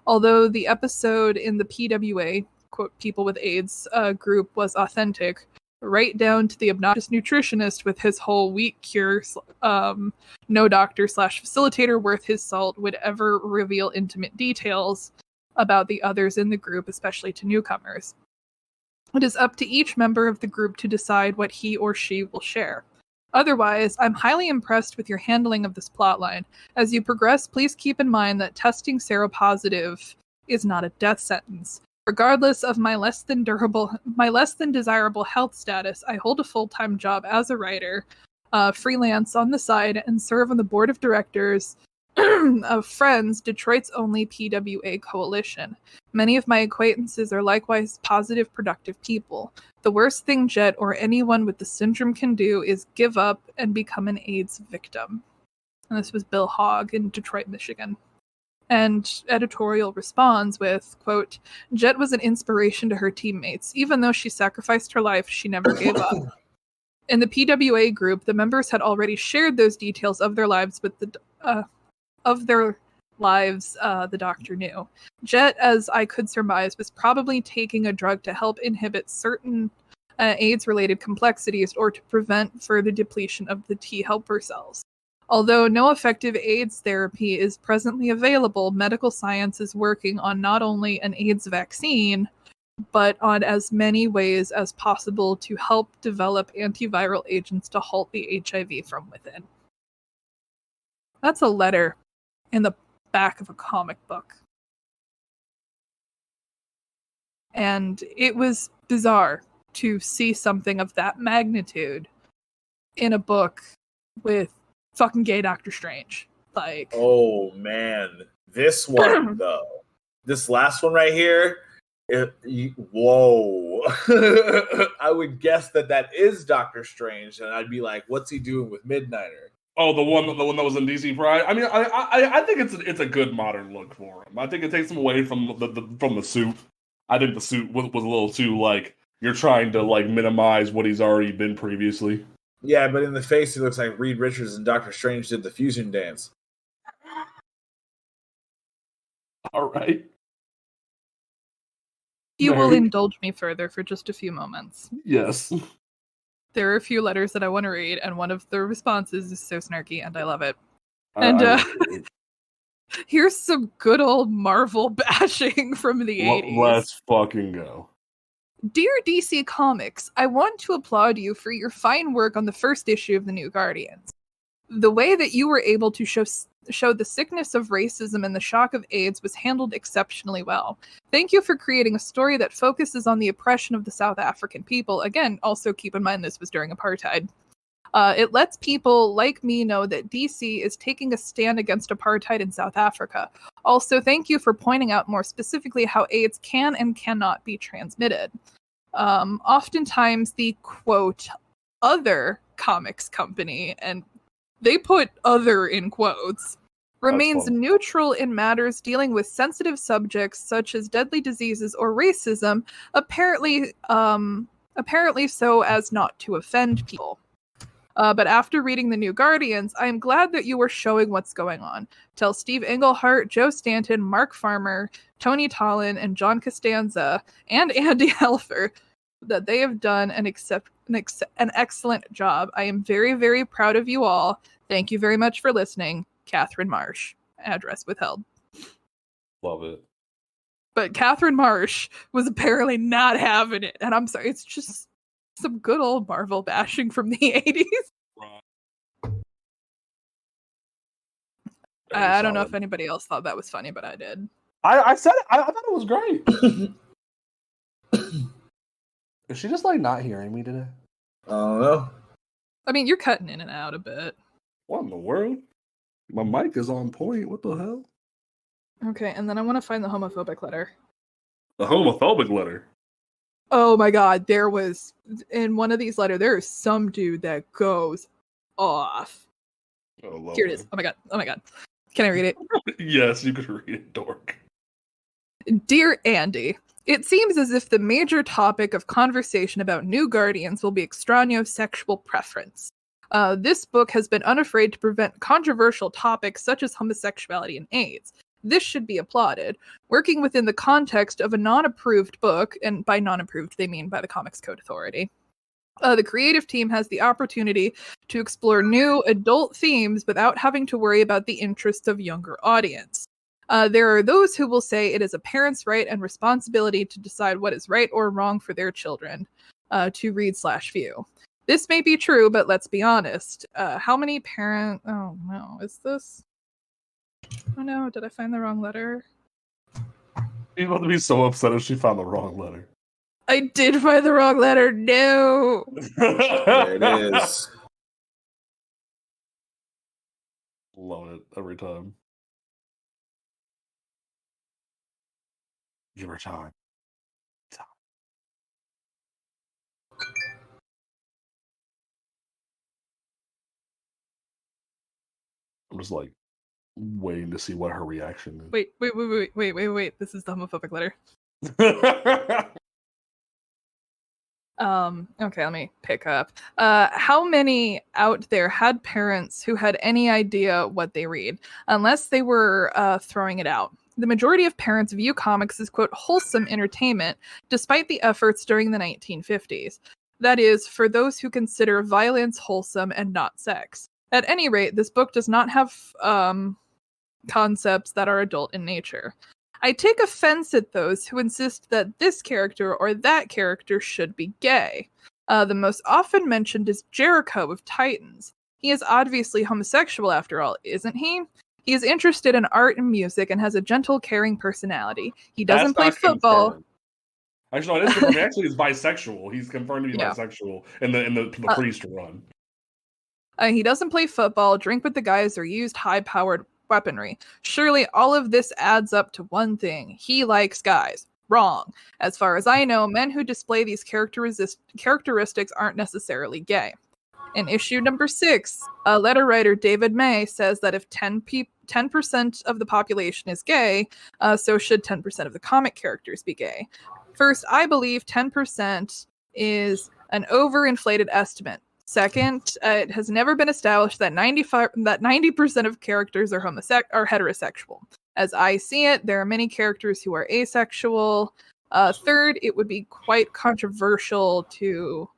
Although the episode in the PWA, quote, people with AIDS group was authentic, right down to the obnoxious nutritionist with his whole wheat cure, no doctor / facilitator worth his salt would ever reveal intimate details about the others in the group, especially to newcomers. It is up to each member of the group to decide what he or she will share. Otherwise, I'm highly impressed with your handling of this plotline. As you progress, please keep in mind that testing seropositive is not a death sentence. Regardless of my less than desirable health status, I hold a full-time job as a writer, freelance on the side, and serve on the board of directors of Friends, Detroit's only PWA coalition. Many of my acquaintances are likewise positive, productive people. The worst thing Jet or anyone with the syndrome can do is give up and become an AIDS victim. And this was Bill Hogg in Detroit, Michigan. And editorial responds with, quote, Jet was an inspiration to her teammates. Even though she sacrificed her life, she never gave up. In the PWA group, the members had already shared those details of their lives with the doctor knew. Jet, as I could surmise, was probably taking a drug to help inhibit certain AIDS-related complexities or to prevent further depletion of the T helper cells. Although no effective AIDS therapy is presently available, medical science is working on not only an AIDS vaccine, but on as many ways as possible to help develop antiviral agents to halt the HIV from within. That's a letter in the back of a comic book. And it was bizarre to see something of that magnitude in a book with fucking gay Doctor Strange. Like, oh man, this one though, this last one right here, whoa! I would guess that is Doctor Strange, and I'd be like, what's he doing with Midnighter? Oh, the one that was in DC Pride. I mean, I think it's a good modern look for him. I think it takes him away from the suit. I think the suit was a little too like you're trying to like minimize what he's already been previously. Yeah, but in the face, he looks like Reed Richards and Doctor Strange did the fusion dance. All right. You will indulge me further for just a few moments. Yes. There are a few letters that I want to read, and one of the responses is so snarky, and I love it. Here's some good old Marvel bashing from the 80s. Let's fucking go. Dear DC Comics, I want to applaud you for your fine work on the first issue of the New Guardians. The way that you were able to show the sickness of racism and the shock of AIDS was handled exceptionally well. Thank you for creating a story that focuses on the oppression of the South African people. Again, also keep in mind this was during apartheid. It lets people like me know that DC is taking a stand against apartheid in South Africa. Also, thank you for pointing out more specifically how AIDS can and cannot be transmitted. Oftentimes, the quote, other comics company, and they put other in quotes, remains neutral in matters dealing with sensitive subjects such as deadly diseases or racism, apparently so as not to offend people. But after reading The New Guardians, I am glad that you were showing what's going on. Tell Steve Englehart, Joe Stanton, Mark Farmer, Tony Tollin, and John Costanza, and Andy Helfer that they have done an excellent job. I am very, very proud of you all. Thank you very much for listening. Catherine Marsh. Address withheld. Love it. But Catherine Marsh was apparently not having it. And I'm sorry, it's just some good old Marvel bashing from the 80s. I don't know if anybody else thought that was funny, but I did. I said it. I thought it was great. Is she just like not hearing me today? I don't know. I mean, you're cutting in and out a bit. What in the world? My mic is on point. What the hell? Okay, and then I want to find the homophobic letter. The homophobic letter? Oh my god, there was, in one of these letters, there is some dude that goes off. Oh, here it is. Oh my god. Can I read it? Yes, you could read it, dork. Dear Andy, it seems as if the major topic of conversation about New Guardians will be Extraño's sexual preference. This book has been unafraid to prevent controversial topics such as homosexuality and AIDS. This should be applauded. Working within the context of a non-approved book, and by non-approved they mean by the Comics Code Authority, the creative team has the opportunity to explore new adult themes without having to worry about the interests of younger audience. There are those who will say it is a parent's right and responsibility to decide what is right or wrong for their children to read/view. This may be true, but let's be honest. How many parents... Oh no, is this... Oh no, did I find the wrong letter? She's about to be so upset if she found the wrong letter. I did find the wrong letter. No. There it is. Love it every time. Give her time. I'm just like waiting to see what her reaction is. Wait. This is the homophobic letter. Okay, let me pick up. How many out there had parents who had any idea what they read, unless they were throwing it out? The majority of parents view comics as, quote, wholesome entertainment, despite the efforts during the 1950s. That is, for those who consider violence wholesome and not sex. At any rate, this book does not have concepts that are adult in nature. I take offense at those who insist that this character or that character should be gay. The most often mentioned is Jericho of Titans. He is obviously homosexual after all, isn't he? He is interested in art and music and has a gentle, caring personality. He doesn't play football. Confirmed. Actually, no, it is confirmed. Actually, he's bisexual. He's confirmed to be bisexual in the priest run. He doesn't play football, drink with the guys, or use high-powered weaponry. Surely all of this adds up to one thing. He likes guys. Wrong. As far as I know, men who display these characteristics aren't necessarily gay. In issue number 6, letter writer David May says that if 10% of the population is gay, so should 10% of the comic characters be gay. First, I believe 10% is an overinflated estimate. Second, it has never been established that 90% of characters are heterosexual. As I see it, there are many characters who are asexual. Third, it would be quite controversial to...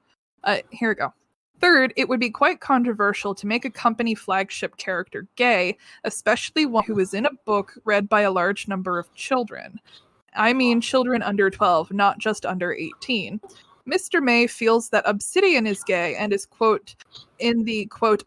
here we go. Third, it would be quite controversial to make a company flagship character gay, especially one who is in a book read by a large number of children. I mean children under 12, not just under 18. Mr. May feels that Obsidian is gay and is, quote, in the, quote,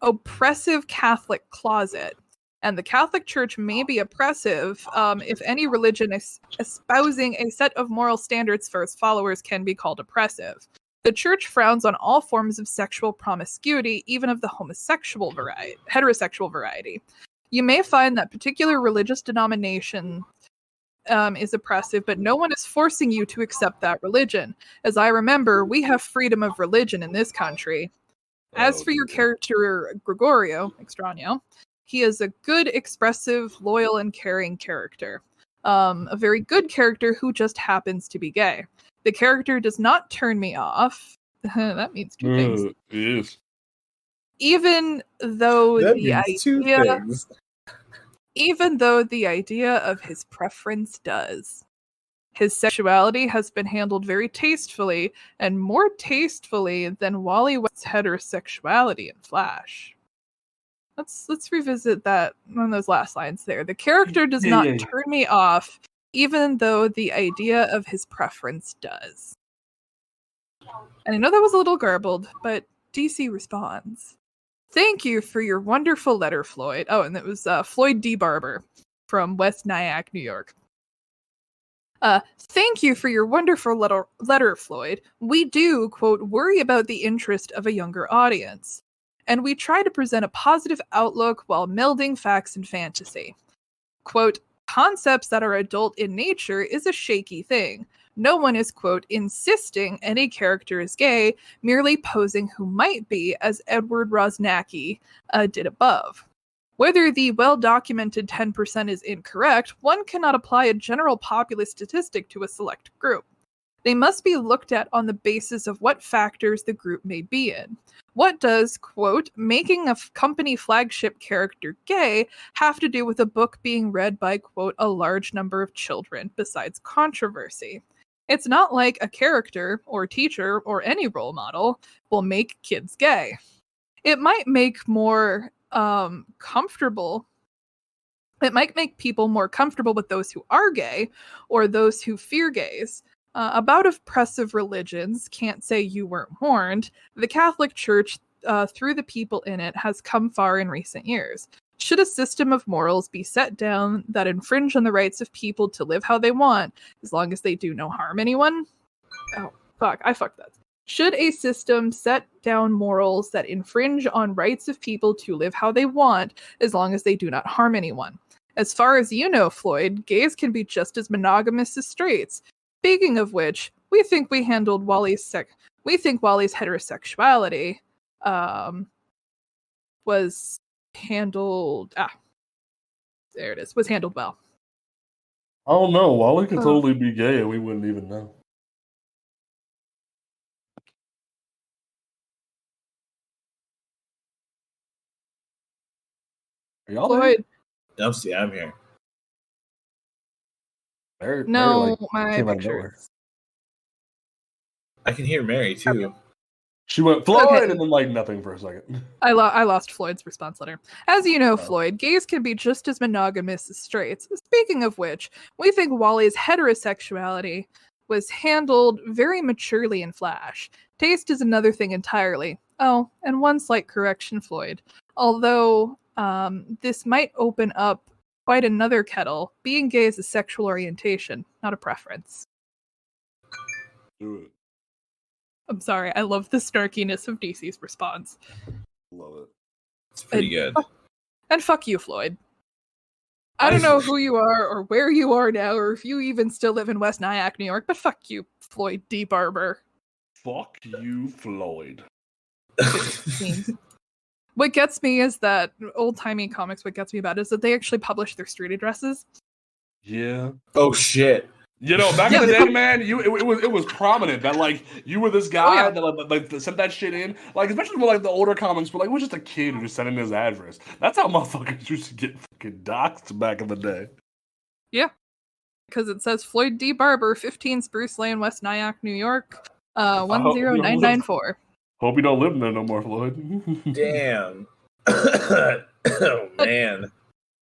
oppressive Catholic closet. And the Catholic Church may be oppressive if any religion espousing a set of moral standards for its followers can be called oppressive. The Church frowns on all forms of sexual promiscuity, even of the heterosexual variety. You may find that particular religious denomination is oppressive, but no one is forcing you to accept that religion. As I remember, we have freedom of religion in this country. As for your character, Gregorio, Extraño, he is a good, expressive, loyal, and caring character. A very good character who just happens to be gay. The character does not turn me off. That means two things. Yes. Even though That the means two idea, things. even though the idea of his preference does. His sexuality has been handled very tastefully, and more tastefully than Wally West's heterosexuality in Flash. Let's revisit that one of those last lines there. The character does not turn me off, even though the idea of his preference does. And I know that was a little garbled, but DC responds. Thank you for your wonderful letter, Floyd. Oh, and it was Floyd D. Barber from West Nyack, New York. Thank you for your wonderful letter, Floyd. We do, quote, worry about the interest of a younger audience. And we try to present a positive outlook while melding facts and fantasy. Quote, concepts that are adult in nature is a shaky thing. No one is, quote, insisting any character is gay, merely posing who might be, as Edward Rosnacki did above. Whether the well-documented 10% is incorrect, one cannot apply a general populace statistic to a select group. They must be looked at on the basis of what factors the group may be in. What does, quote, making a company flagship character gay have to do with a book being read by, quote, a large number of children, besides controversy? It's not like a character or teacher or any role model will make kids gay. It might make more comfortable. It might make people more comfortable with those who are gay or those who fear gays. About oppressive religions, can't say you weren't warned. The Catholic Church, through the people in it, has come far in recent years. Should a system of morals be set down that infringe on the rights of people to live how they want, as long as they do no harm anyone? Oh, fuck, I fucked that. Should a system set down morals that infringe on rights of people to live how they want, as long as they do not harm anyone? As far as you know, Floyd, gays can be just as monogamous as straights. Speaking of which, we think Wally's heterosexuality was handled. There it is. Was handled well. I don't know. Wally could totally be gay and we wouldn't even know. Are y'all Floyd. No, see, I'm here. Mary, No, Mary, my picture. I can hear Mary too. Okay. She went Floyd Okay. and then like nothing for a second. I lost Floyd's response letter. As you know, Floyd, gays can be just as monogamous as straights. Speaking of which, we think Wally's heterosexuality was handled very maturely in Flash. Taste is another thing entirely. Oh, and one slight correction, Floyd. Although this might open up quite another kettle, being gay is a sexual orientation, not a preference. Do it. I'm sorry, I love the snarkiness of DC's response. Love it. It's pretty good. And fuck you, Floyd. I don't know who you are or where you are now, or if you even still live in West Nyack, New York, but fuck you, Floyd D. Barber. Fuck you, Floyd. What gets me is that old-timey comics, what gets me about it is that they actually publish their street addresses. Yeah. Oh shit. You know, back in the day, man, it was prominent that like you were this guy that like sent that shit in. Like especially with like the older comics, but like we're just a kid who just sent in his address. That's how motherfuckers used to get fucking doxxed back in the day. Yeah. Because it says Floyd D. Barber, 15 Spruce Lane, West Nyack, New York, 10994. Hope you don't live there no more, Floyd. Damn. Oh man.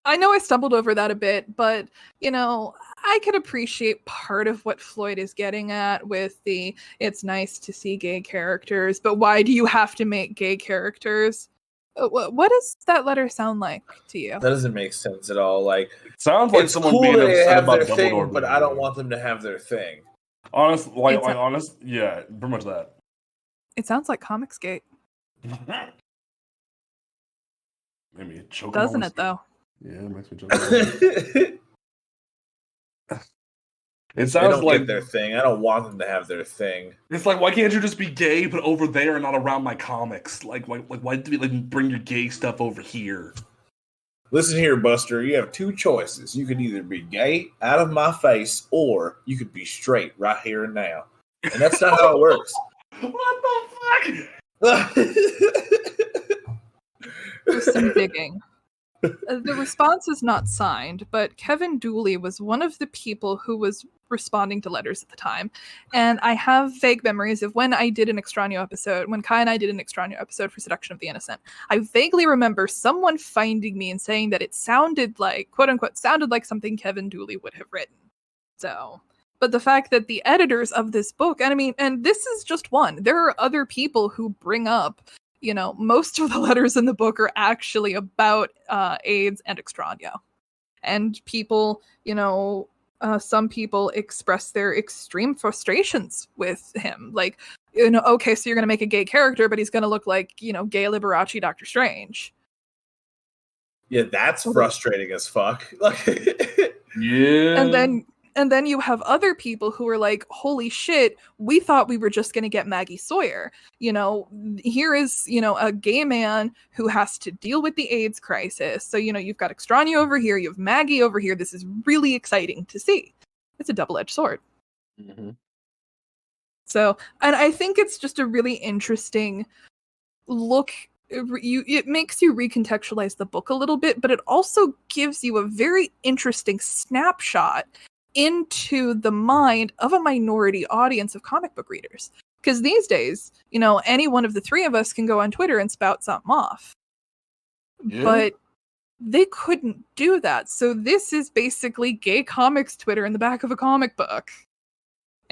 I know I stumbled over that a bit, but you know, I can appreciate part of what Floyd is getting at with the it's nice to see gay characters, but why do you have to make gay characters? What does that letter sound like to you? That doesn't make sense at all. Like, It sounds like it's someone cool being that they upset have about their Dumbledore thing, but being I don't there. want them to have their thing. Yeah, pretty much It sounds like Comicsgate, that. Maybe choke. doesn't it? Though. Yeah, it makes me choke. It They sounds don't like get their thing. I don't want them to have their thing. it's like, why can't you just be gay but over there and not around my comics? Like why do you bring your gay stuff over here? Listen here, Buster. You have two choices. You could either be gay out of my face, or you could be straight right here and now. And that's not how it works. What the fuck? There's some digging. The response is not signed, but Kevin Dooley was one of the people who was responding to letters at the time. And I have vague memories of when Kai and I did an Extraño episode for Seduction of the Innocent. I vaguely remember someone finding me and saying that it sounded like, quote unquote, sounded like something Kevin Dooley would have written. So, but the fact that the editors of this book, and this is just one, there are other people who bring up, most of the letters in the book are actually about AIDS and Extraño. And people, some people express their extreme frustrations with him. Like, okay, so you're going to make a gay character, but he's going to look like, gay Liberace Doctor Strange. Yeah, that's frustrating as fuck. Yeah. And then you have other people who are like, holy shit, we thought we were just going to get Maggie Sawyer. Here is, a gay man who has to deal with the AIDS crisis. So, you've got Extraño over here, you have Maggie over here. This is really exciting to see. It's a double-edged sword. Mm-hmm. So, and I think it's just a really interesting look. It makes you recontextualize the book a little bit, but it also gives you a very interesting snapshot into the mind of a minority audience of comic book readers. Because these days, any one of the three of us can go on Twitter and spout something off. Yeah. But they couldn't do that. So this is basically gay comics Twitter in the back of a comic book.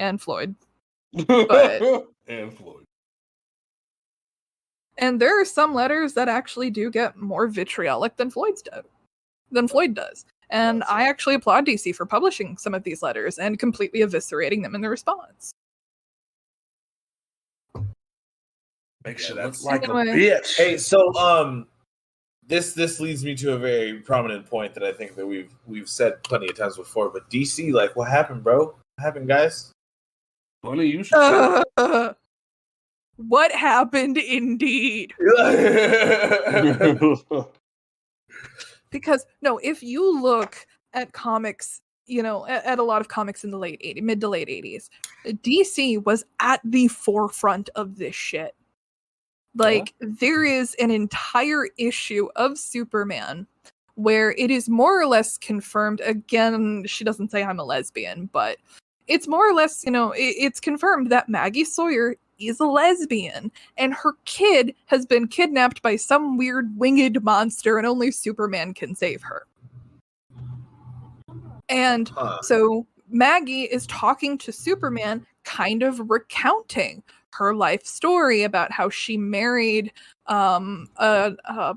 And Floyd. And Floyd. And there are some letters that actually do get more vitriolic than Floyd does. And I actually applaud DC for publishing some of these letters and completely eviscerating them in the response. Make sure that's like a bitch. Hey, so this leads me to a very prominent point that I think that we've said plenty of times before. But DC, like, what happened, bro? What happened, guys? Funny you should. What happened, indeed? Because, no, if you look at comics, at a lot of comics in the mid to late 80s, DC was at the forefront of this shit. Like, there is an entire issue of Superman where it is more or less confirmed, again, she doesn't say I'm a lesbian, but it's more or less, it's confirmed that Maggie Sawyer is a lesbian, and her kid has been kidnapped by some weird winged monster, and only Superman can save her. And so Maggie is talking to Superman, kind of recounting her life story about how she married a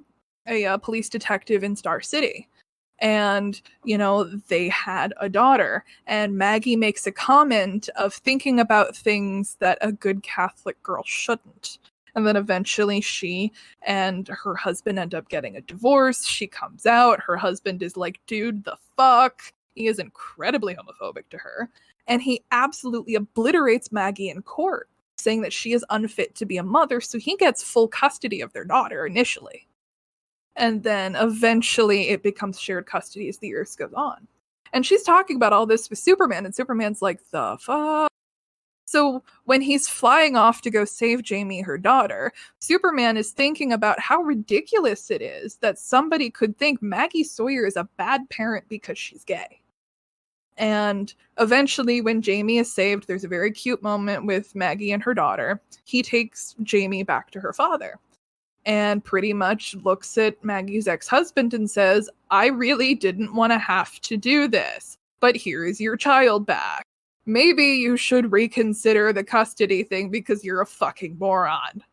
police detective in Star City. And, they had a daughter, and Maggie makes a comment of thinking about things that a good Catholic girl shouldn't. And then eventually she and her husband end up getting a divorce. She comes out. Her husband is like, dude, the fuck? He is incredibly homophobic to her. And he absolutely obliterates Maggie in court, saying that she is unfit to be a mother. So he gets full custody of their daughter initially. And then eventually it becomes shared custody as the years goes on. And she's talking about all this with Superman, and Superman's like, the fuck? So when he's flying off to go save Jamie, her daughter, Superman is thinking about how ridiculous it is that somebody could think Maggie Sawyer is a bad parent because she's gay. And eventually when Jamie is saved, there's a very cute moment with Maggie and her daughter. He takes Jamie back to her father. And pretty much looks at Maggie's ex-husband and says, I really didn't want to have to do this, but here is your child back. Maybe you should reconsider the custody thing because you're a fucking moron.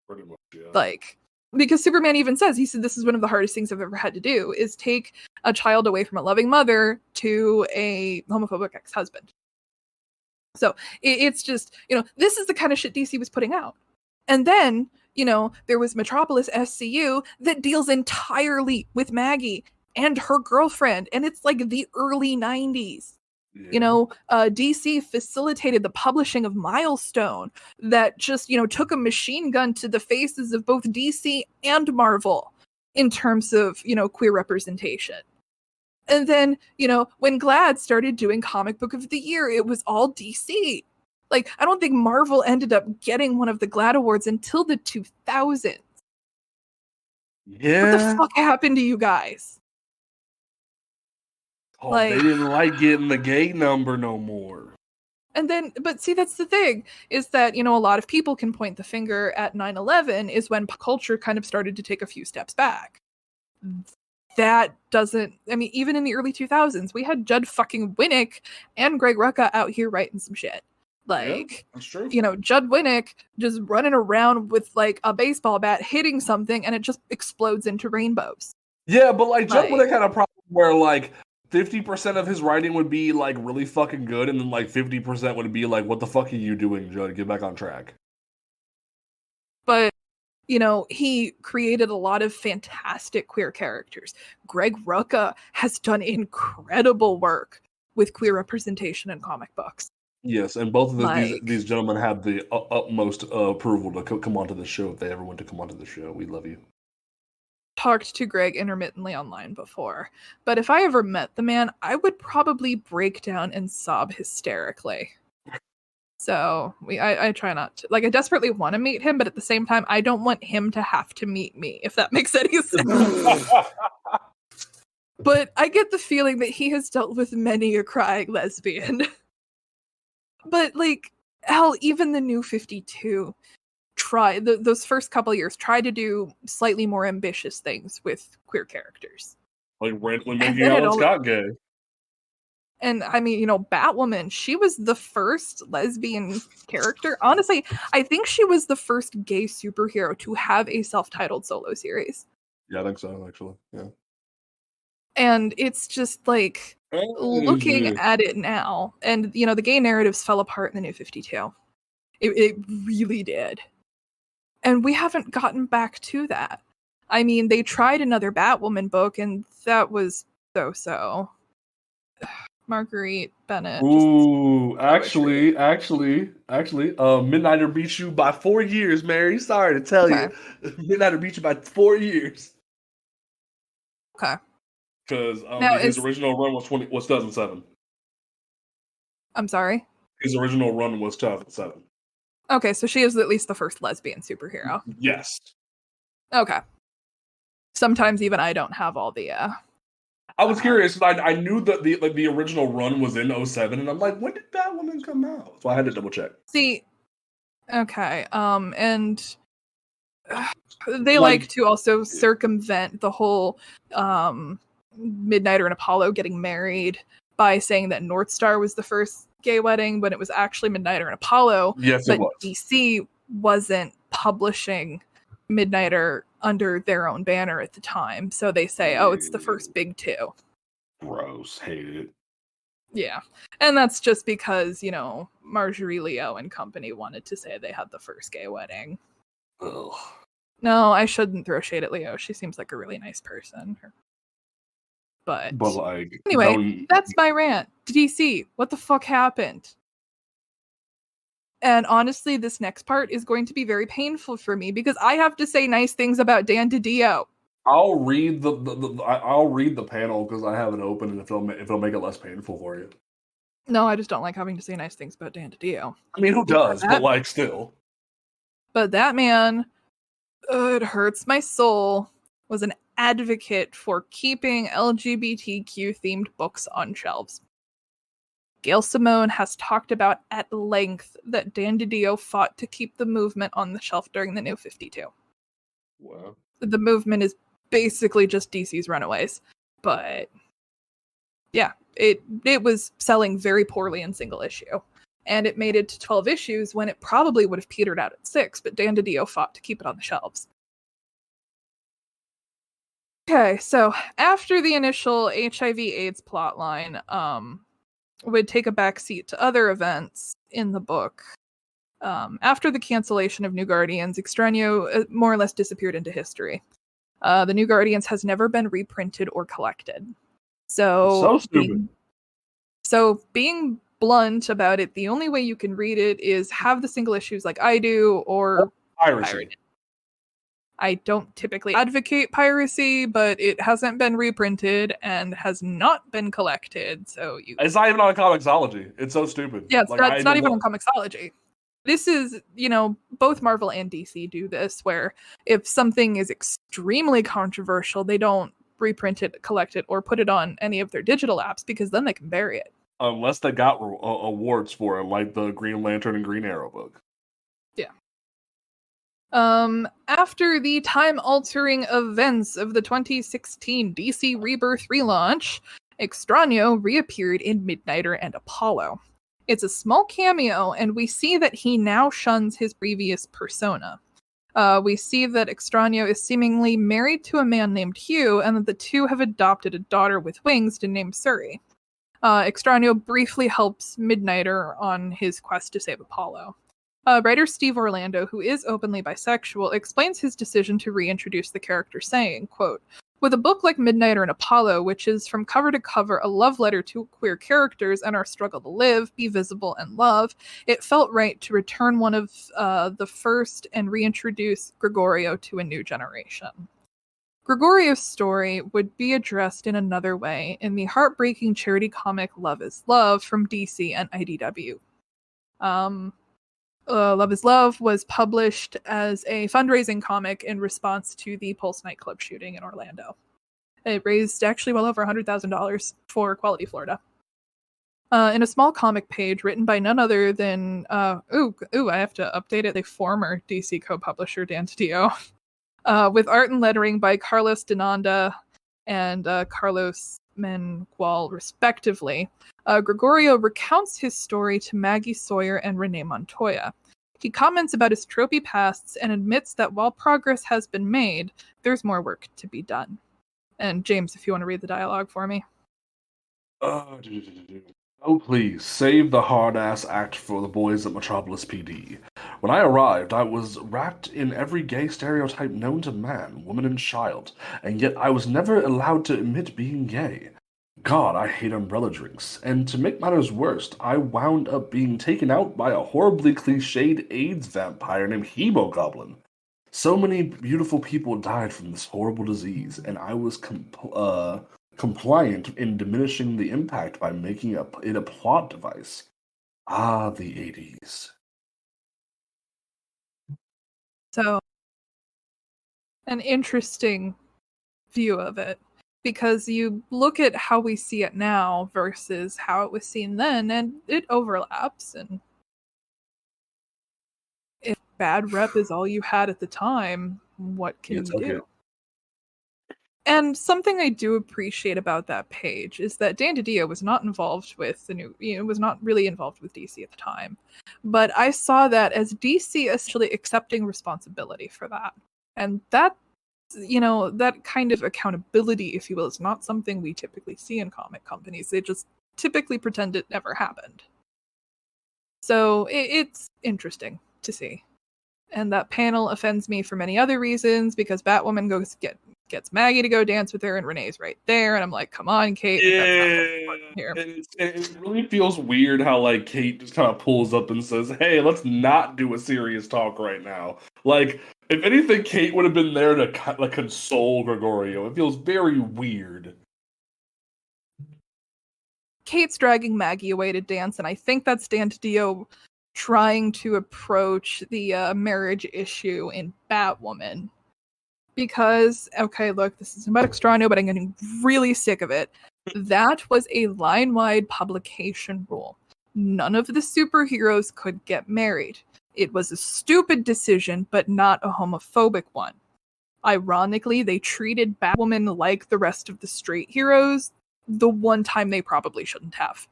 Pretty much, yeah. Like, Because Superman even says, he said, this is one of the hardest things I've ever had to do, is take a child away from a loving mother to a homophobic ex-husband. So it's just, this is the kind of shit DC was putting out. And then, there was Metropolis SCU that deals entirely with Maggie and her girlfriend. And it's like the early 90s. Yeah. DC facilitated the publishing of Milestone that just, took a machine gun to the faces of both DC and Marvel in terms of, queer representation. And then, when GLAAD started doing Comic Book of the Year, it was all DC. Like, I don't think Marvel ended up getting one of the GLAAD awards until the 2000s. Yeah. What the fuck happened to you guys? Oh, they didn't like getting the gay number no more. And then, but see, that's the thing, is that, a lot of people can point the finger at 9/11 is when culture kind of started to take a few steps back. That doesn't, even in the early 2000s, we had Judd fucking Winnick and Greg Rucka out here writing some shit. Like, that's true. Judd Winnick just running around with like a baseball bat hitting something and it just explodes into rainbows. Yeah, but like Judd Winnick had a problem where like 50% of his writing would be like really fucking good, and then like 50% would be like, what the fuck are you doing, Judd? Get back on track. But, he created a lot of fantastic queer characters. Greg Rucka has done incredible work with queer representation in comic books. Yes, and both of these gentlemen have the utmost approval to come onto the show if they ever want to come onto the show. We love you. Talked to Greg intermittently online before, but if I ever met the man, I would probably break down and sob hysterically. So I try not to. Like, I desperately want to meet him, but at the same time, I don't want him to have to meet me, if that makes any sense. But I get the feeling that he has dealt with many a crying lesbian. But like, hell, even the New 52 those first couple of years tried to do slightly more ambitious things with queer characters. Like randomly making Alan Scott gay. And Batwoman, she was the first lesbian character. Honestly, I think she was the first gay superhero to have a self-titled solo series. Yeah, I think so, actually. Yeah. And it's just like, looking at it now, and the gay narratives fell apart in the New 52. It really did. And we haven't gotten back to that. They tried another Batwoman book, and that was so. Marguerite Bennett. Ooh, actually, Midnighter beat you by 4 years, Mary. Sorry to tell you. Midnighter beat you by 4 years. Okay. Because his original run was 2007. I'm sorry? His original run was 2007. Okay, so she is at least the first lesbian superhero. Yes. Okay. Sometimes even I don't have all the... I was curious. I knew that the original run was in 2007, and I'm like, when did Batwoman come out? So I had to double check. See, okay, and they like to also circumvent the whole Midnighter and Apollo getting married by saying that North Star was the first gay wedding, when it was actually Midnighter and Apollo. Yes, but it was. DC wasn't publishing Midnighter under their own banner at the time, so they say, oh, it's the first big two. Gross. Hate it. Yeah, and that's just because, Marjorie Leo and company wanted to say they had the first gay wedding. Ugh. No, I shouldn't throw shade at Leo. She seems like a really nice person. But like, anyway, that's my rant. DC, what the fuck happened? And honestly, this next part is going to be very painful for me because I have to say nice things about Dan DiDio. I'll read I'll read the panel because I have it open, and if it'll make it less painful for you. No, I just don't like having to say nice things about Dan DiDio. Who does? But like, still. But that man, it hurts my soul, was an advocate for keeping LGBTQ themed books on shelves. Gail Simone has talked about at length that Dan DiDio fought to keep the movement on the shelf during the New 52. Wow. The movement is basically just DC's Runaways. But yeah, it was selling very poorly in single issue. And it made it to 12 issues when it probably would have petered out at 6, but Dan DiDio fought to keep it on the shelves. Okay, so after the initial HIV/AIDS plotline would take a backseat to other events in the book, after the cancellation of New Guardians, Extraño more or less disappeared into history. The New Guardians has never been reprinted or collected. So stupid. Being blunt about it, the only way you can read it is have the single issues like I do, or piracy. I don't typically advocate piracy, but it hasn't been reprinted and has not been collected. So it's not even on Comixology. It's so stupid. Yeah, it's not even on Comixology. This is, both Marvel and DC do this, where if something is extremely controversial, they don't reprint it, collect it, or put it on any of their digital apps, because then they can bury it. Unless they got awards for it, like the Green Lantern and Green Arrow book. Yeah. After the time-altering events of the 2016 DC Rebirth relaunch, Extraño reappeared in Midnighter and Apollo. It's a small cameo, and we see that he now shuns his previous persona. We see that Extraño is seemingly married to a man named Hugh, and that the two have adopted a daughter with wings named Suri. Extraño briefly helps Midnighter on his quest to save Apollo. Writer Steve Orlando, who is openly bisexual, explains his decision to reintroduce the character, saying, quote, "With a book like Midnighter and Apollo, which is from cover to cover a love letter to queer characters and our struggle to live, be visible, and love, it felt right to return one of the first and reintroduce Gregorio to a new generation." Gregorio's story would be addressed in another way in the heartbreaking charity comic Love is Love from DC and IDW. Love is Love was published as a fundraising comic in response to the Pulse nightclub shooting in Orlando. It raised actually well over $100,000 for Quality Florida. In a small comic page written by none other than, I have to update it, the former DC co-publisher Dan DiDio, with art and lettering by Carlos Dinanda and Carlos Mengual, respectively. Gregorio recounts his story to Maggie Sawyer and Renee Montoya. He comments about his tropey pasts and admits that while progress has been made, there's more work to be done. And James, if you want to read the dialogue for me. Oh, please, save the hard-ass act for the boys at Metropolis PD. When I arrived, I was wrapped in every gay stereotype known to man, woman, and child, and yet I was never allowed to admit being gay. God, I hate umbrella drinks, and to make matters worse, I wound up being taken out by a horribly cliched AIDS vampire named Hemogoblin. So many beautiful people died from this horrible disease, and I was compliant in diminishing the impact by making it a plot device. Ah, the 80s. So, an interesting view of it, because you look at how we see it now versus how it was seen then, and it overlaps, and if bad rep is all you had at the time, what can you do? And something I do appreciate about that page is that Dan DiDio was not involved with was not really involved with DC at the time. But I saw that as DC essentially accepting responsibility for that. And that, that kind of accountability, if you will, is not something we typically see in comic companies. They just typically pretend it never happened. So it's interesting to see. And that panel offends me for many other reasons, because Batwoman gets Maggie to go dance with her, and Renee's right there, and I'm like, come on, Kate. Yeah, it really feels weird how like Kate just kind of pulls up and says, "Hey, let's not do a serious talk right now." Like, if anything, Kate would have been there to console Gregorio. It feels very weird. Kate's dragging Maggie away to dance, and I think that's Dan DiDio trying to approach the marriage issue in Batwoman. Because, okay, look, this isn't about Extraño, but I'm getting really sick of it. That was a line-wide publication rule. None of the superheroes could get married. It was a stupid decision, but not a homophobic one. Ironically, they treated Batwoman like the rest of the straight heroes, the one time they probably shouldn't have.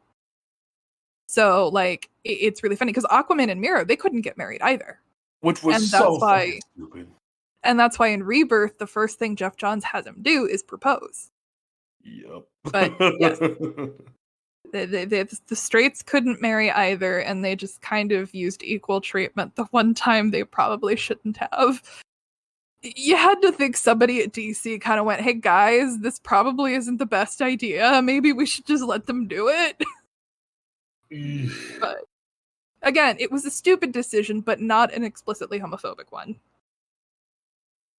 So, like, it's really funny, because Aquaman and Mira, they couldn't get married either. Which was so stupid. And that's why in Rebirth, the first thing Jeff Johns has him do is propose. Yep. But yes, the straights couldn't marry either, and they just kind of used equal treatment the one time they probably shouldn't have. You had to think somebody at DC kind of went, hey guys, this probably isn't the best idea. Maybe we should just let them do it. But again, it was a stupid decision, but not an explicitly homophobic one.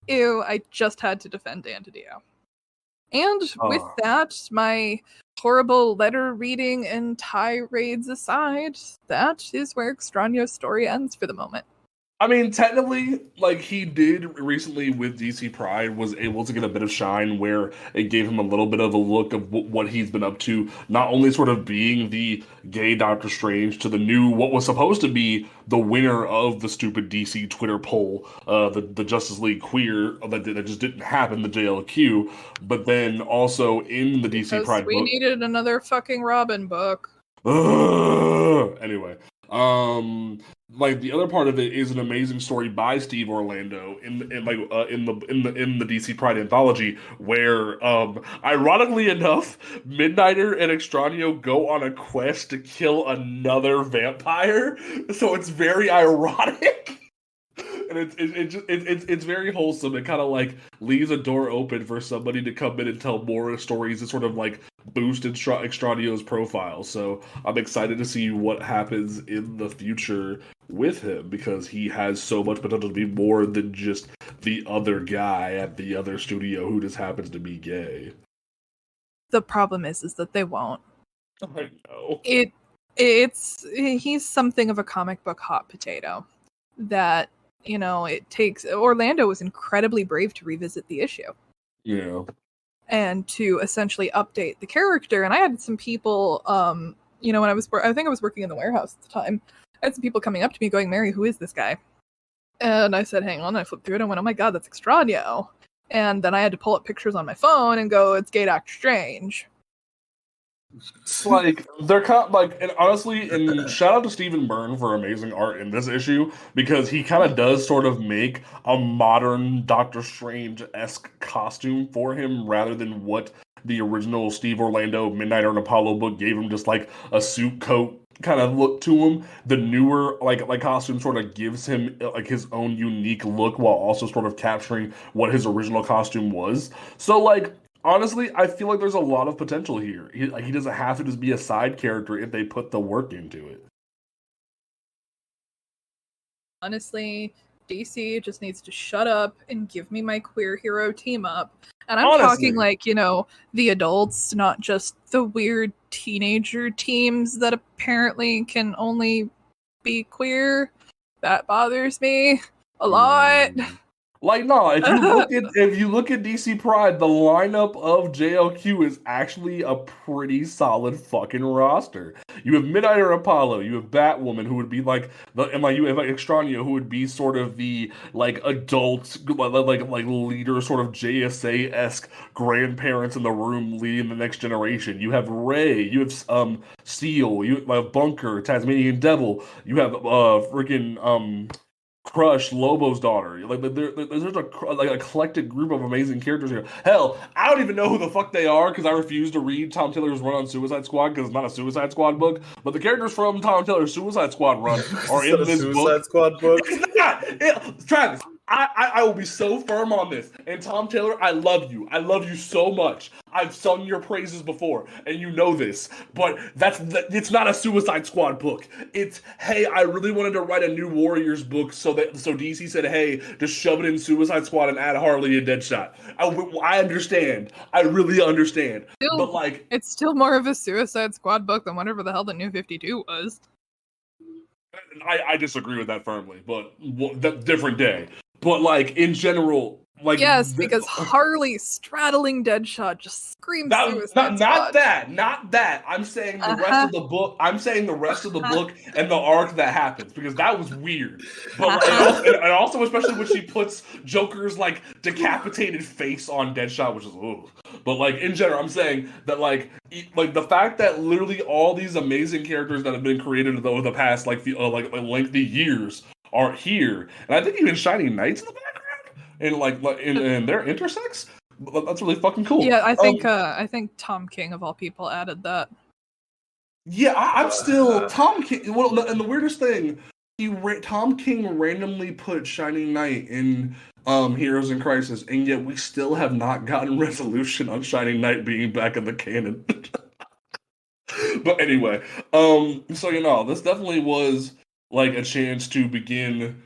Ew, I just had to defend Antidio. And with that, my horrible letter reading and tirades aside, that is where Extraño's story ends for the moment. I mean, technically, like, he did recently with DC Pride was able to get a bit of shine where it gave him a little bit of a look of what he's been up to, not only sort of being the gay Doctor Strange to the new, what was supposed to be the winner of the stupid DC Twitter poll, the Justice League Queer, that just didn't happen, the JLQ, but then also in the DC Pride book. We needed another fucking Robin book. Anyway. Like the other part of it is an amazing story by Steve Orlando in the DC Pride anthology, where ironically enough, Midnighter and Extraño go on a quest to kill another vampire, so it's very ironic. And it's very wholesome. It kind of like leaves a door open for somebody to come in and tell more stories and sort of like boost Extraño's profile. So I'm excited to see what happens in the future with him, because he has so much potential to be more than just the other guy at the other studio who just happens to be gay. The problem is that they won't. I know. He's something of a comic book hot potato that, you know, it takes. Orlando was incredibly brave to revisit the issue. Yeah. And to essentially update the character. And I had some people, you know, when I think I was working in the warehouse at the time, I had some people coming up to me going, Mary, who is this guy? And I said, hang on. I flipped through it and went, oh my god, that's Extraño. And then I had to pull up pictures on my phone and go, it's gay Doctor Strange. It's like, they're kind of like, and honestly, and shout out to Stephen Byrne for amazing art in this issue, because he kind of does sort of make a modern Doctor Strange-esque costume for him, rather than what the original Steve Orlando Midnighter and Apollo book gave him, just like a suit coat kind of look to him. The newer like costume sort of gives him like his own unique look, while also sort of capturing what his original costume was. So like, honestly, I feel like there's a lot of potential here. He doesn't have to just be a side character if they put the work into it. Honestly, DC just needs to shut up and give me my queer hero team up. And I'm talking like, you know, the adults, not just the weird teenager teams that apparently can only be queer. That bothers me a lot. Like, no, if you look at DC Pride, the lineup of JLQ is actually a pretty solid fucking roster. You have Midnighter Apollo, you have Batwoman, who would be like you have like Extraño, who would be sort of the like adult, like leader, sort of JSA-esque grandparents in the room leading the next generation. You have Ray, you have Steel, you have Bunker, Tasmanian Devil, you have freaking Crush, Lobo's daughter. Like there's a eclectic group of amazing characters here. Hell, I don't even know who the fuck they are, because I refuse to read Tom Taylor's run on Suicide Squad, because it's not a Suicide Squad book. But the characters from Tom Taylor's Suicide Squad run are in this Suicide Squad book. It's not. Travis, I will be so firm on this. And Tom Taylor, I love you. I love you so much. I've sung your praises before, and you know this. But it's not a Suicide Squad book. It's, hey, I really wanted to write a new Warriors book, so DC said, hey, just shove it in Suicide Squad and add Harley and Deadshot. I understand. I really understand. But like, it's still more of a Suicide Squad book than whatever the hell the New 52 was. I disagree with that firmly, but different day. But like, in general, like, yes, because Harley straddling Deadshot just screams Suicide Squad. Not that. I'm saying the rest of the book. I'm saying the rest of the book and the arc that happens, because that was weird. But and also, especially when she puts Joker's like decapitated face on Deadshot, which is ooh. But like, in general, I'm saying that like the fact that literally all these amazing characters that have been created over the past lengthy years are here, and I think even Shining Knight's in the background. and they're intersex. That's really fucking cool. Yeah, I think Tom King of all people added that. Yeah, I'm still Tom King. Well, and the weirdest thing, Tom King randomly put Shining Knight in Heroes in Crisis, and yet we still have not gotten resolution on Shining Knight being back in the canon. But anyway, so this definitely was like a chance to begin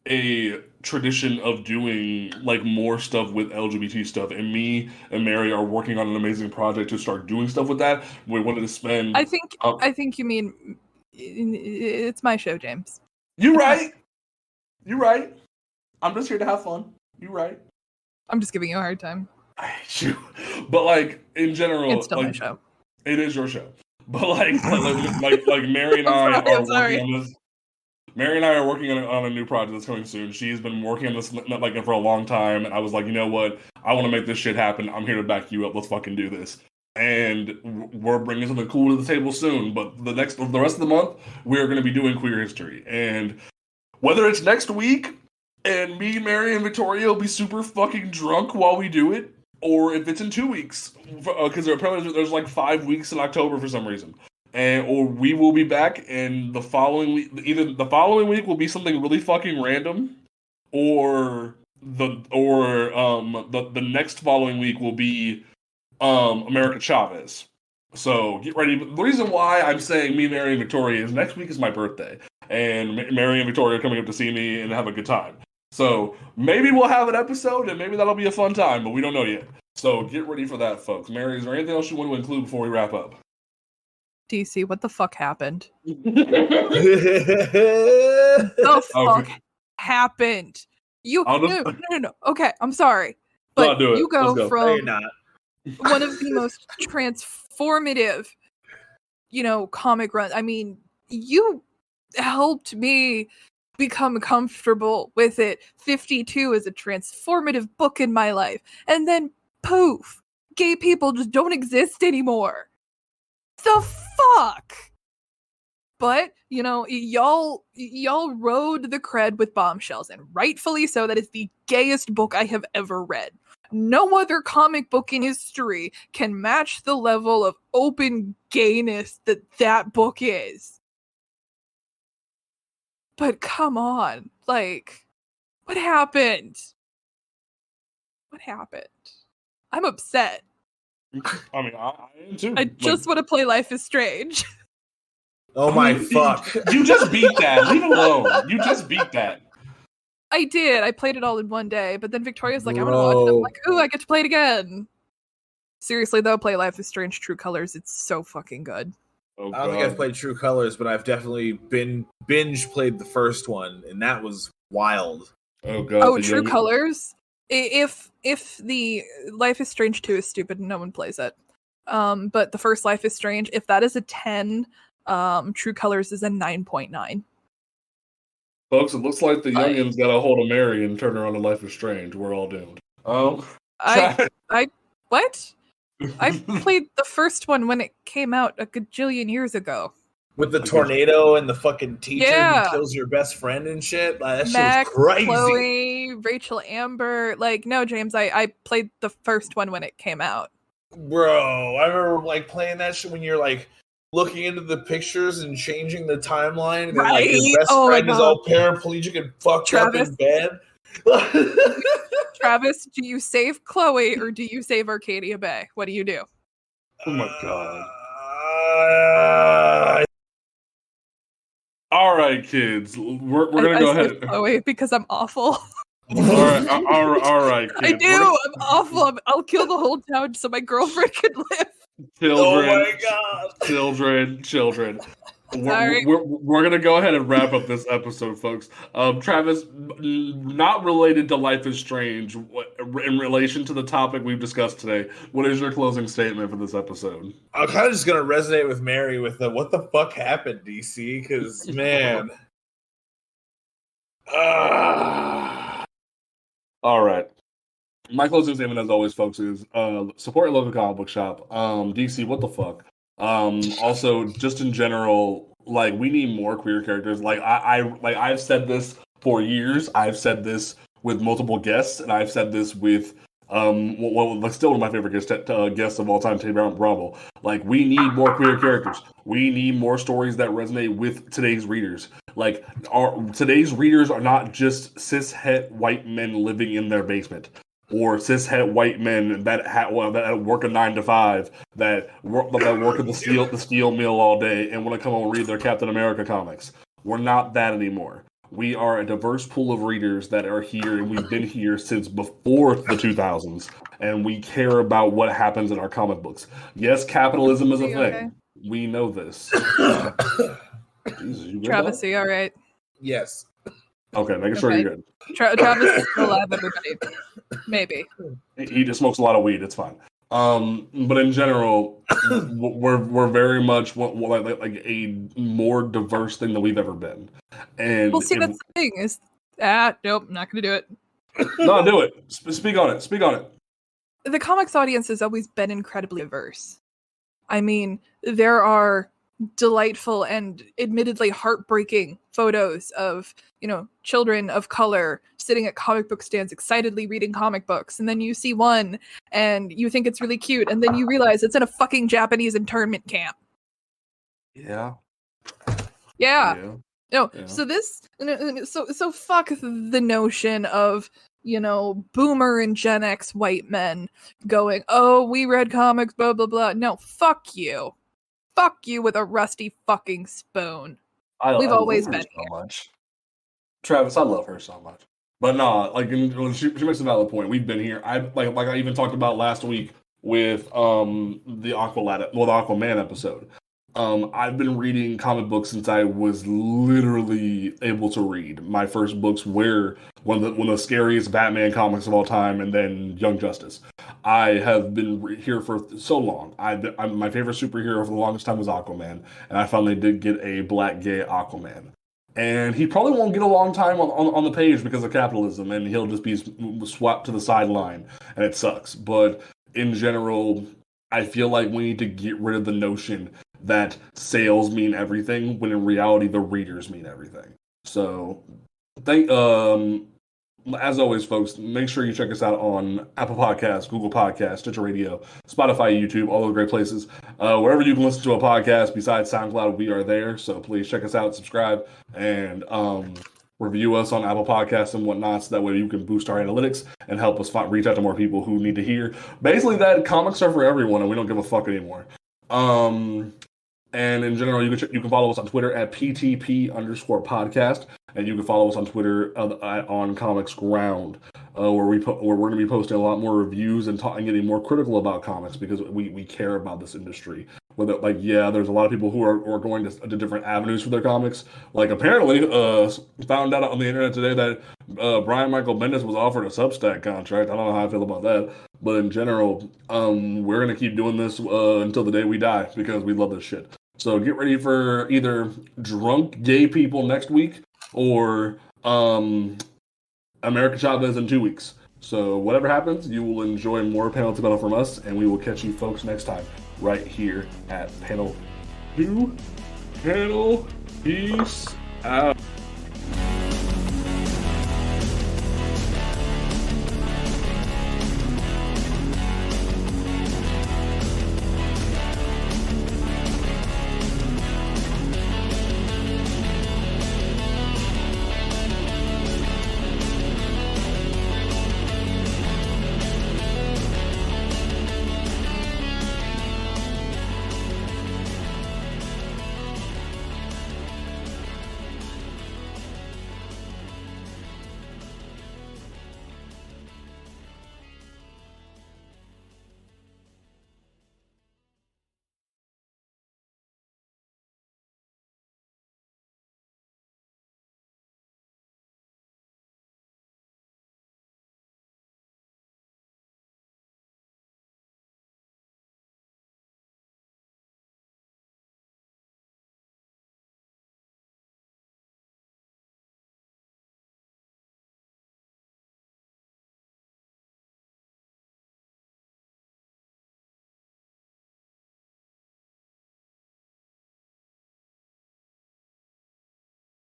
a tradition of doing like more stuff with LGBT stuff, and me and Mary are working on an amazing project to start doing stuff with that. We wanted to spend. I think you mean it's my show, James. You're right. You're right. I'm just here to have fun. You're right. I'm just giving you a hard time. I hate you, but like in general, it's still my show. It is your show, but like Mary and I are working on this. Mary and I are working on a new project that's coming soon. She's been working on this for a long time, and I was like, you know what? I want to make this shit happen. I'm here to back you up. Let's fucking do this. And we're bringing something cool to the table soon. But the rest of the month, we're going to be doing queer history. And whether it's next week, and me, Mary, and Victoria will be super fucking drunk while we do it, or if it's in 2 weeks, because there's like 5 weeks in October for some reason. Or we will be back, and the following week, either the following week will be something really fucking random, or the next following week will be America Chavez. So get ready. The reason why I'm saying me, Mary, and Victoria is next week is my birthday, and Mary and Victoria are coming up to see me and have a good time. So maybe we'll have an episode, and maybe that'll be a fun time, but we don't know yet. So get ready for that, folks. Mary, is there anything else you want to include before we wrap up? DC, what the fuck happened? The fuck happened? No. Okay, I'm sorry. But you go from one of the most transformative, comic runs. I mean, you helped me become comfortable with it. 52 is a transformative book in my life. And then, poof, gay people just don't exist anymore. The fuck? But, y'all rode the cred with Bombshells, and rightfully so. That is the gayest book I have ever read. No other comic book in history can match the level of open gayness that book is. But come on, what happened? What happened? I'm upset. I mean, I am too. I just want to play Life is Strange. Oh my fuck. You just beat that. Leave it alone. You just beat that. I did. I played it all in one day, but then Victoria's like, I want to watch it. I'm like, ooh, I get to play it again. Seriously, though, play Life is Strange True Colors. It's so fucking good. Oh, I don't think I've played True Colors, but I've definitely binge played the first one, and that was wild. Oh god. Oh, True Colors? If the Life is Strange 2 is stupid, no one plays it. But the first Life is Strange, if that is a 10, True Colors is a 9.9. Folks, it looks like the youngins got a hold of Mary and turned her on to Life is Strange. We're all doomed. What? I played the first one when it came out a gajillion years ago. With the tornado and the fucking teacher who kills your best friend and shit? That shit was crazy. Chloe, Rachel Amber. No, James, I played the first one when it came out. Bro, I remember playing that shit when you're looking into the pictures and changing the timeline, and then your best friend is all paraplegic and fucked up in bed. Travis, do you save Chloe or do you save Arcadia Bay? What do you do? Oh my god. All right, kids. We're gonna go ahead. Chloe, because I'm awful. All right, kids. I do. I'm awful. I'll kill the whole town so my girlfriend can live. Children, oh my god. Children. We're gonna go ahead and wrap up this episode, folks. Travis, not related to Life is Strange, in relation to the topic we've discussed today, what is your closing statement for this episode? I'm kind of just gonna resonate with Mary with the what the fuck happened, DC, because man. All right. My closing statement, as always, folks, is support your local comic book shop. DC, what the fuck? Also, just in general, we need more queer characters. I've said this for years. I've said this with multiple guests, and I've said this with still one of my favorite guests of all time, Tay Bravo. Like, we need more queer characters. We need more stories that resonate with today's readers. Like, today's readers are not just cis-het white men living in their basement, or cis-het white men that work a 9 to 5, that work at the steel mill all day and want to come home and read their Captain America comics. We're not that anymore. We are a diverse pool of readers that are here, and we've been here since before the 2000s, and we care about what happens in our comic books. Yes, capitalism is a thing. Okay? We know this. Jesus, Travis, are you all right? Yes. Okay, making sure you're good. Travis is still alive, everybody. Maybe. He just smokes a lot of weed. It's fine. But in general, we're very much like a more diverse thing than we've ever been. And we'll see. That's the thing is, nope, I'm not going to do it. No, do it. Speak on it. Speak on it. The comics audience has always been incredibly diverse. I mean, there are delightful and admittedly heartbreaking photos of, children of color sitting at comic book stands excitedly reading comic books, and then you see one and you think it's really cute, and then you realize it's in a fucking Japanese internment camp. Yeah. No, so fuck the notion of, boomer and Gen X white men going, oh, we read comics, blah, blah, blah. No, fuck you. Fuck you with a rusty fucking spoon. We've always been so much. Travis, I love her so much. But no, like she makes a valid point. We've been here. I even talked about last week with the Aquaman episode. I've been reading comic books since I was literally able to read. My first books were one of the scariest Batman comics of all time, and then Young Justice. I have been here for so long. My favorite superhero for the longest time was Aquaman, and I finally did get a black gay Aquaman. And he probably won't get a long time on the page because of capitalism, and he'll just be swept to the sideline, and it sucks. But in general, I feel like we need to get rid of the notion that sales mean everything, when in reality the readers mean everything. So, as always, folks, make sure you check us out on Apple Podcasts, Google Podcasts, Stitcher Radio, Spotify, YouTube, all those great places. Wherever you can listen to a podcast besides SoundCloud, we are there. So please check us out, subscribe, and review us on Apple Podcasts and whatnot, so that way you can boost our analytics and help us reach out to more people who need to hear basically that comics are for everyone and we don't give a fuck anymore. And in general, you can follow us on Twitter at PTP_podcast, and you can follow us on Twitter on Comics Ground, where we're going to be posting a lot more reviews and getting more critical about comics, because we care about this industry. Whether there's a lot of people who are going to different avenues for their comics. Like, apparently, found out on the internet today that Brian Michael Bendis was offered a Substack contract. I don't know how I feel about that. But in general, we're going to keep doing this until the day we die, because we love this shit. So get ready for either drunk gay people next week or America Chavez in 2 weeks. So whatever happens, you will enjoy more Panel to Panel from us, and we will catch you folks next time right here at Panel 2. Panel, peace out.